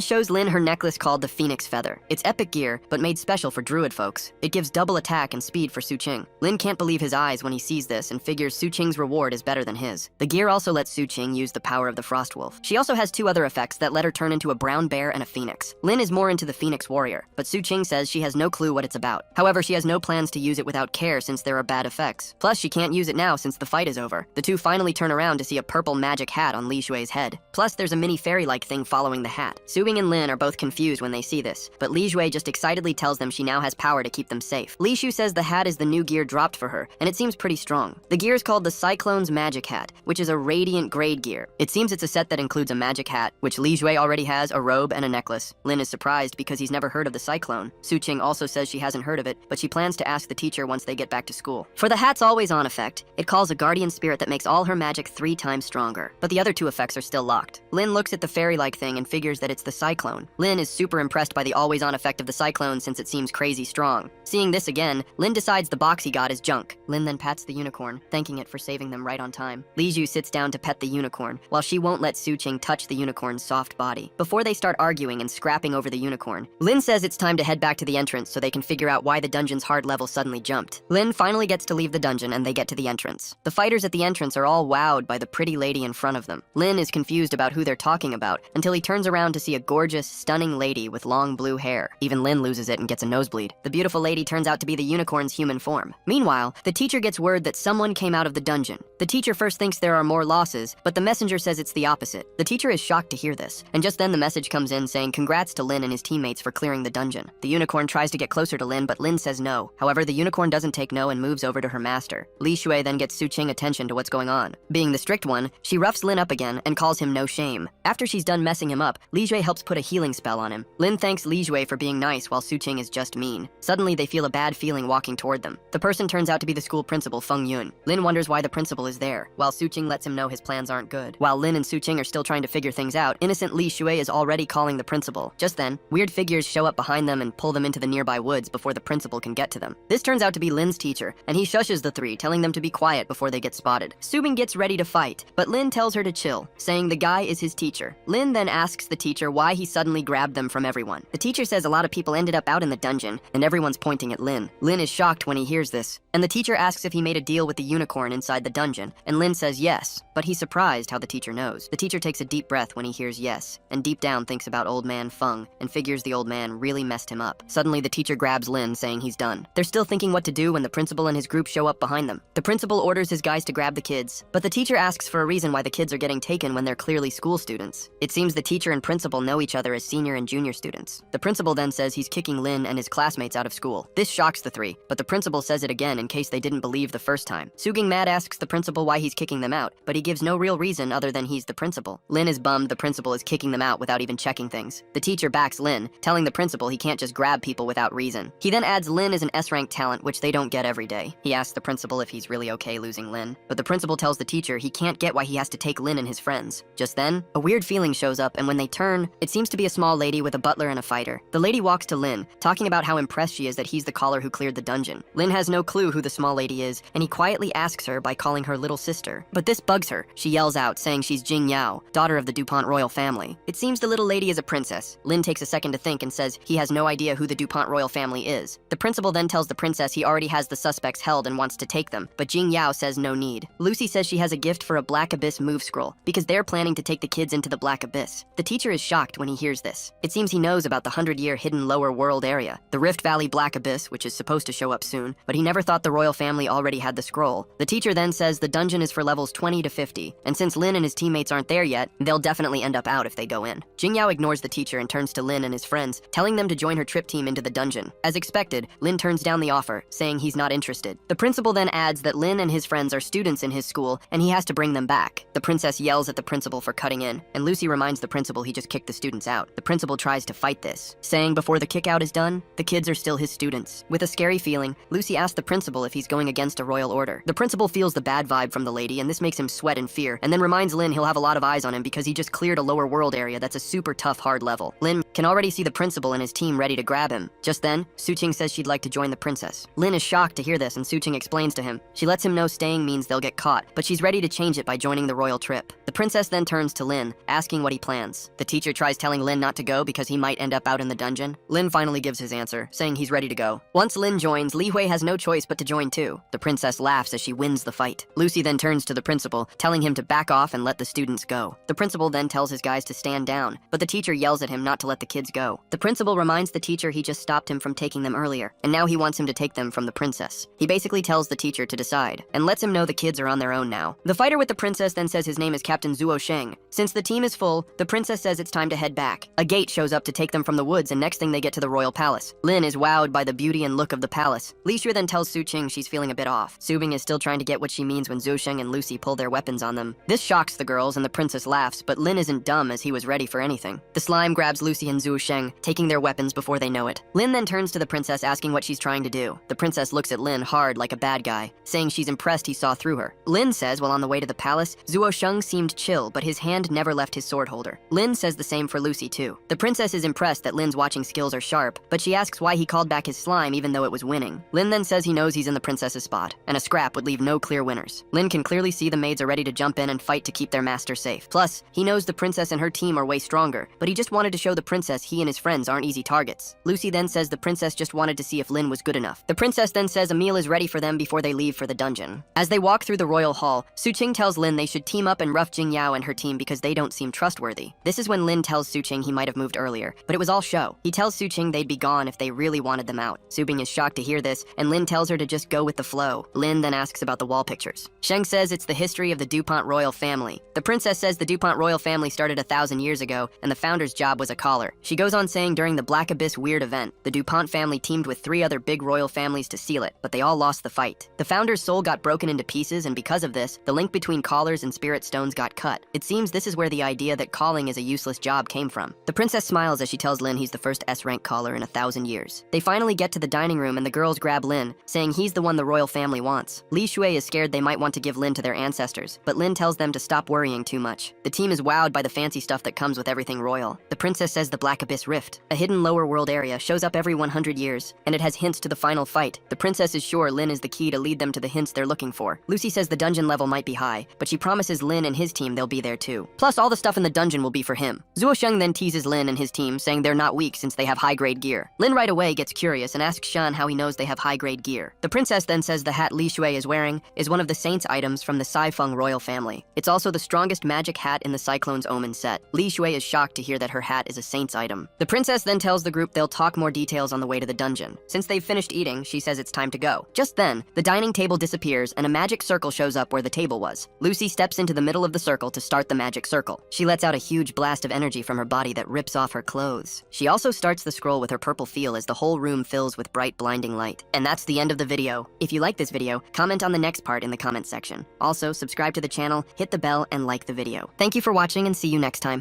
shows Lin her necklace called the Phoenix Feather. It's epic gear, but made special for druid folks. It gives double attack and speed for Su-Ching. Lin can't believe his eyes when he sees this and figures Su-Ching's reward is better than his. The gear also lets Su-Ching use the power of the Frost Wolf. She also has two other effects that let her turn into a brown bear and a phoenix. Lin is more into the Phoenix Warrior, but Su-Ching says she has no clue what it's about. However, she has no plans to use it without care since there are bad effects. Plus, she can't use it now since the fight is over. The two finally turn around to see a purple magic hat on Li Shui's head. Plus, there's a mini fairy-like thing following the hat. Su-Ging and Lin are both confused when they see this, but Li Shui just excitedly tells them she now has power to keep them safe. Li Shu says the hat is the new gear dropped for her, and it seems pretty strong. The gear is called the Cyclone's Magic Hat, which is a radiant grade gear. It seems it's a set that includes a magic hat, which Li Shui already has, a robe, and a necklace. Lin is surprised because he's never heard of the Cyclone. Su-Ching also says she hasn't heard of it, but she plans to ask the teacher once they get back to school. For the hat's always-on effect, it calls a guardian spirit that makes all her magic 3 times stronger, but the other two effects are still locked. Lin looks at the fairy-like thing and figures that it's the Cyclone. Lin is super impressed by the always-on effect of the Cyclone since it seems crazy strong. Seeing this again, Lin decides the box he got is junk. Lin then pats the unicorn, thanking it for saving them right on time. Li Shu sits down to pet the unicorn, while she won't let Su-Ching touch the unicorn's soft body. Before they start arguing and scrapping over the unicorn, Lin says it's time to head back to the entrance so they can figure out why the dungeon's hard level suddenly jumped. Lin finally gets to leave the dungeon and they get to the entrance. The fighters at the entrance are all wowed by the pretty lady in front of them. Lin is confused about who they're talking about until he turns around to see a gorgeous, stunning lady with long blue hair. Even Lin loses it and gets a nosebleed. The beautiful lady turns out to be the unicorn's human form. Meanwhile, the teacher gets word that someone came out of the dungeon. The teacher first thinks there are more losses, but the messenger says it's the opposite. The teacher is shocked to hear this, and just then the message comes in saying congrats to Lin and his teammates for clearing the dungeon. The unicorn tries to get closer to Lin, but Lin says no. However, the unicorn doesn't take no and moves over to her master. Li Shui then gets Su-Ching attention to what's going on. Being the strict one, she roughs Lin up again and calls him no shame. After she's done messing him up, Li Shui helps put a healing spell on him. Lin thanks Li Shui for being nice while Su-Ching is just mean. Suddenly, they feel a bad feeling walking toward them. The person turns out to be the school principal, Feng Yun. Lin wonders why the principal is there, while Su-Ching lets him know his plans aren't good. While Lin and Su-Ching are still trying to figure things out, innocent Li Shui is already calling the principal. Just then, weird figures show up behind them and pull them into the nearby woods before the principal can get to them. This turns out to be Lin's teacher, and he shushes the three, telling them to be quiet before they get spotted. Su-Bing gets ready to fight, but Lin tells her to chill, saying the guy is his teacher. Lin then asks the teacher why he suddenly grabbed them from everyone. The teacher says a lot of people ended up out in the dungeon, and everyone's pointing at Lin. Lin is shocked when he hears this, and the teacher asks if he made a deal with the unicorn inside the dungeon, and Lin says yes, but he's surprised how the teacher knows. The teacher takes a deep breath when he hears yes, and deep down thinks about old man Feng, and figures the old man really messed him up. Suddenly, the teacher grabs Lin, saying he's done. They're still thinking what to do when the principal and his group show up behind them. The principal orders his guys to grab the kids, but the teacher asks for a reason why the kids are getting taken when they're clearly school students. It seems the teacher and principal know each other as senior and junior students. The principal then says he's kicking Lin and his classmates out of school. This shocks the three, but the principal says it again in case they didn't believe the first time. Su-Ging mad asks the principal why he's kicking them out, but he gives no real reason other than he's the principal. Lin is bummed the principal is kicking them out without even checking things. The teacher backs Lin, telling the principal he can't just grab people without reason. He then adds Lin as an S-rank talent, which they don't get every day. He asks the principal if he's really okay losing Lin, but the principal tells the teacher he can't get why he has to take Lin and his friends. Just then, a weird feeling shows up, and when they turn, it seems to be a small lady with a butler and a fighter. The lady walks to Lin, talking about how impressed she is that he's the caller who cleared the dungeon. Lin has no clue who the small lady is, and he quietly asks her by calling her little sister. But this bugs her. She yells out, saying she's Jing Yao, daughter of the DuPont royal family. It seems the little lady is a princess. Lin takes a second to think and says he has no idea who the DuPont royal family is. The principal then tells the princess he already has the suspects held and wants to take them, but Jing Yao says no need. Lucy says she has a gift for a Black Abyss move scroll, because they're planning to take the kids into the Black Abyss. this. The teacher is shocked when he hears this. It seems he knows about the 100-year hidden lower world area, the Rift Valley Black Abyss, which is supposed to show up soon, but he never thought the royal family already had the scroll. The teacher then says the dungeon is for levels 20 to 50, and since Lin and his teammates aren't there yet, they'll definitely end up out if they go in. Jingyao ignores the teacher and turns to Lin and his friends, telling them to join her trip team into the dungeon. As expected, Lin turns down the offer, saying he's not interested. The principal then adds that Lin and his friends are students in his school, and he has to bring them back. The princess yells at the principal for cutting in, and Lucy reminds the principal he just kicked the students out. The principal tries to fight this, saying before the kick out is done, the kids are still his students. With a scary feeling, Lucy asks the principal if he's going against a royal order. The principal feels the bad vibe from the lady, and this makes him sweat in fear, and then reminds Lin he'll have a lot of eyes on him because he just cleared a lower world area that's a super tough hard level. Lin can already see the principal and his team ready to grab him. Just then, Suqing says she'd like to join the princess. Lin is shocked to hear this, and Suqing explains to him. She lets him know staying means they'll get caught, but she's ready to change it by joining the royal trip. The princess then turns to Lin, asking what he plans. The teacher tries telling Lin not to go because he might end up out in the dungeon. Lin finally gives his answer, saying he's ready to go. Once Lin joins, Li Hui has no choice but to join too. The princess laughs as she wins the fight. Lucy then turns to the principal, telling him to back off and let the students go. The principal then tells his guys to stand down, but the teacher yells at him not to let the kids go. The principal reminds the teacher he just stopped him from taking them earlier, and now he wants him to take them from the princess. He basically tells the teacher to decide, and lets him know the kids are on their own now. The fighter with the princess then says his name is Captain Zuo Sheng. Since the team is full, the princess says it's time to head back. A gate shows up to take them from the woods, and next thing they get to the royal palace. Lin is wowed by the beauty and look of the palace. Li Shui then tells Suqing she's feeling a bit off. Subing is still trying to get what she means when Zhou Sheng and Lucy pull their weapons on them. This shocks the girls, and the princess laughs, but Lin isn't dumb as he was ready for anything. The slime grabs Lucy and Zhou Sheng, taking their weapons before they know it. Lin then turns to the princess asking what she's trying to do. The princess looks at Lin hard like a bad guy, saying she's impressed he saw through her. Lin says while on the way to the palace, Zhuo Sheng seemed chill, but his hand never left his sword holder. Lin says the same for Lucy too. The princess is impressed that Lin's watching skills are sharp, but she asks why he called back his slime even though it was winning. Lin then says he knows he's in the princess's spot, and a scrap would leave no clear winners. Lin can clearly see the maids are ready to jump in and fight to keep their master safe. Plus, he knows the princess and her team are way stronger, but he just wanted to show the princess he and his friends aren't easy targets. Lucy then says the princess just wanted to see if Lin was good enough. The princess then says a meal is ready for them before they leave for the dungeon. As they walk through the royal hall, Suqing tells Lin they should team up and rough Jingyao and her team because they don't seem trustworthy. This is when Lin tells Suqing he might have moved earlier, but it was all show. He tells Suqing they'd be gone if they really wanted them out. Subing is shocked to hear this, and Lin tells her to just go with the flow. Lin then asks about the wall pictures. Sheng says it's the history of the DuPont royal family. The princess says the DuPont royal family started 1,000 years ago, and the founder's job was a collar. She goes on saying during the Black Abyss weird event, the DuPont family teamed with 3 other big royal families to seal it, but they all lost the fight. The founder's soul got broken into pieces, and because of this, the link between collars and spirit stones got cut. It seems this is where the idea that calling is a useless job came from. The princess smiles as she tells Lin he's the first S-rank caller in 1,000 years. They finally get to the dining room, and the girls grab Lin, saying he's the one the royal family wants. Li Shui is scared they might want to give Lin to their ancestors, but Lin tells them to stop worrying too much. The team is wowed by the fancy stuff that comes with everything royal. The princess says the Black Abyss Rift, a hidden lower world area, shows up every 100 years, and it has hints to the final fight. The princess is sure Lin is the key to lead them to the hints they're looking for. Lucy says the dungeon level might be high, but she promises Lin and his team they'll be there too. Plus, all the stuff in the dungeon will be for him. Zhuo Sheng then teases Lin and his team, saying they're not weak since they have high-grade gear. Lin right away gets curious and asks Shan how he knows they have high-grade gear. The princess then says the hat Li Shui is wearing is one of the saint's items from the Saifeng royal family. It's also the strongest magic hat in the Cyclone's Omen set. Li Shui is shocked to hear that her hat is a saint's item. The princess then tells the group they'll talk more details on the way to the dungeon. Since they've finished eating, she says it's time to go. Just then, the dining table disappears and a magic circle shows up where the table was. Lucy steps into the middle of the circle to start the magic circle. She lets out a huge blast of energy from her body that rips off her clothes. She also starts the scroll with her purple feel as the whole room fills with bright, blinding light. And that's the end of the video. If you like this video, comment on the next part in the comment section. Also, subscribe to the channel, hit the bell, and like the video. Thank you for watching, and see you next time.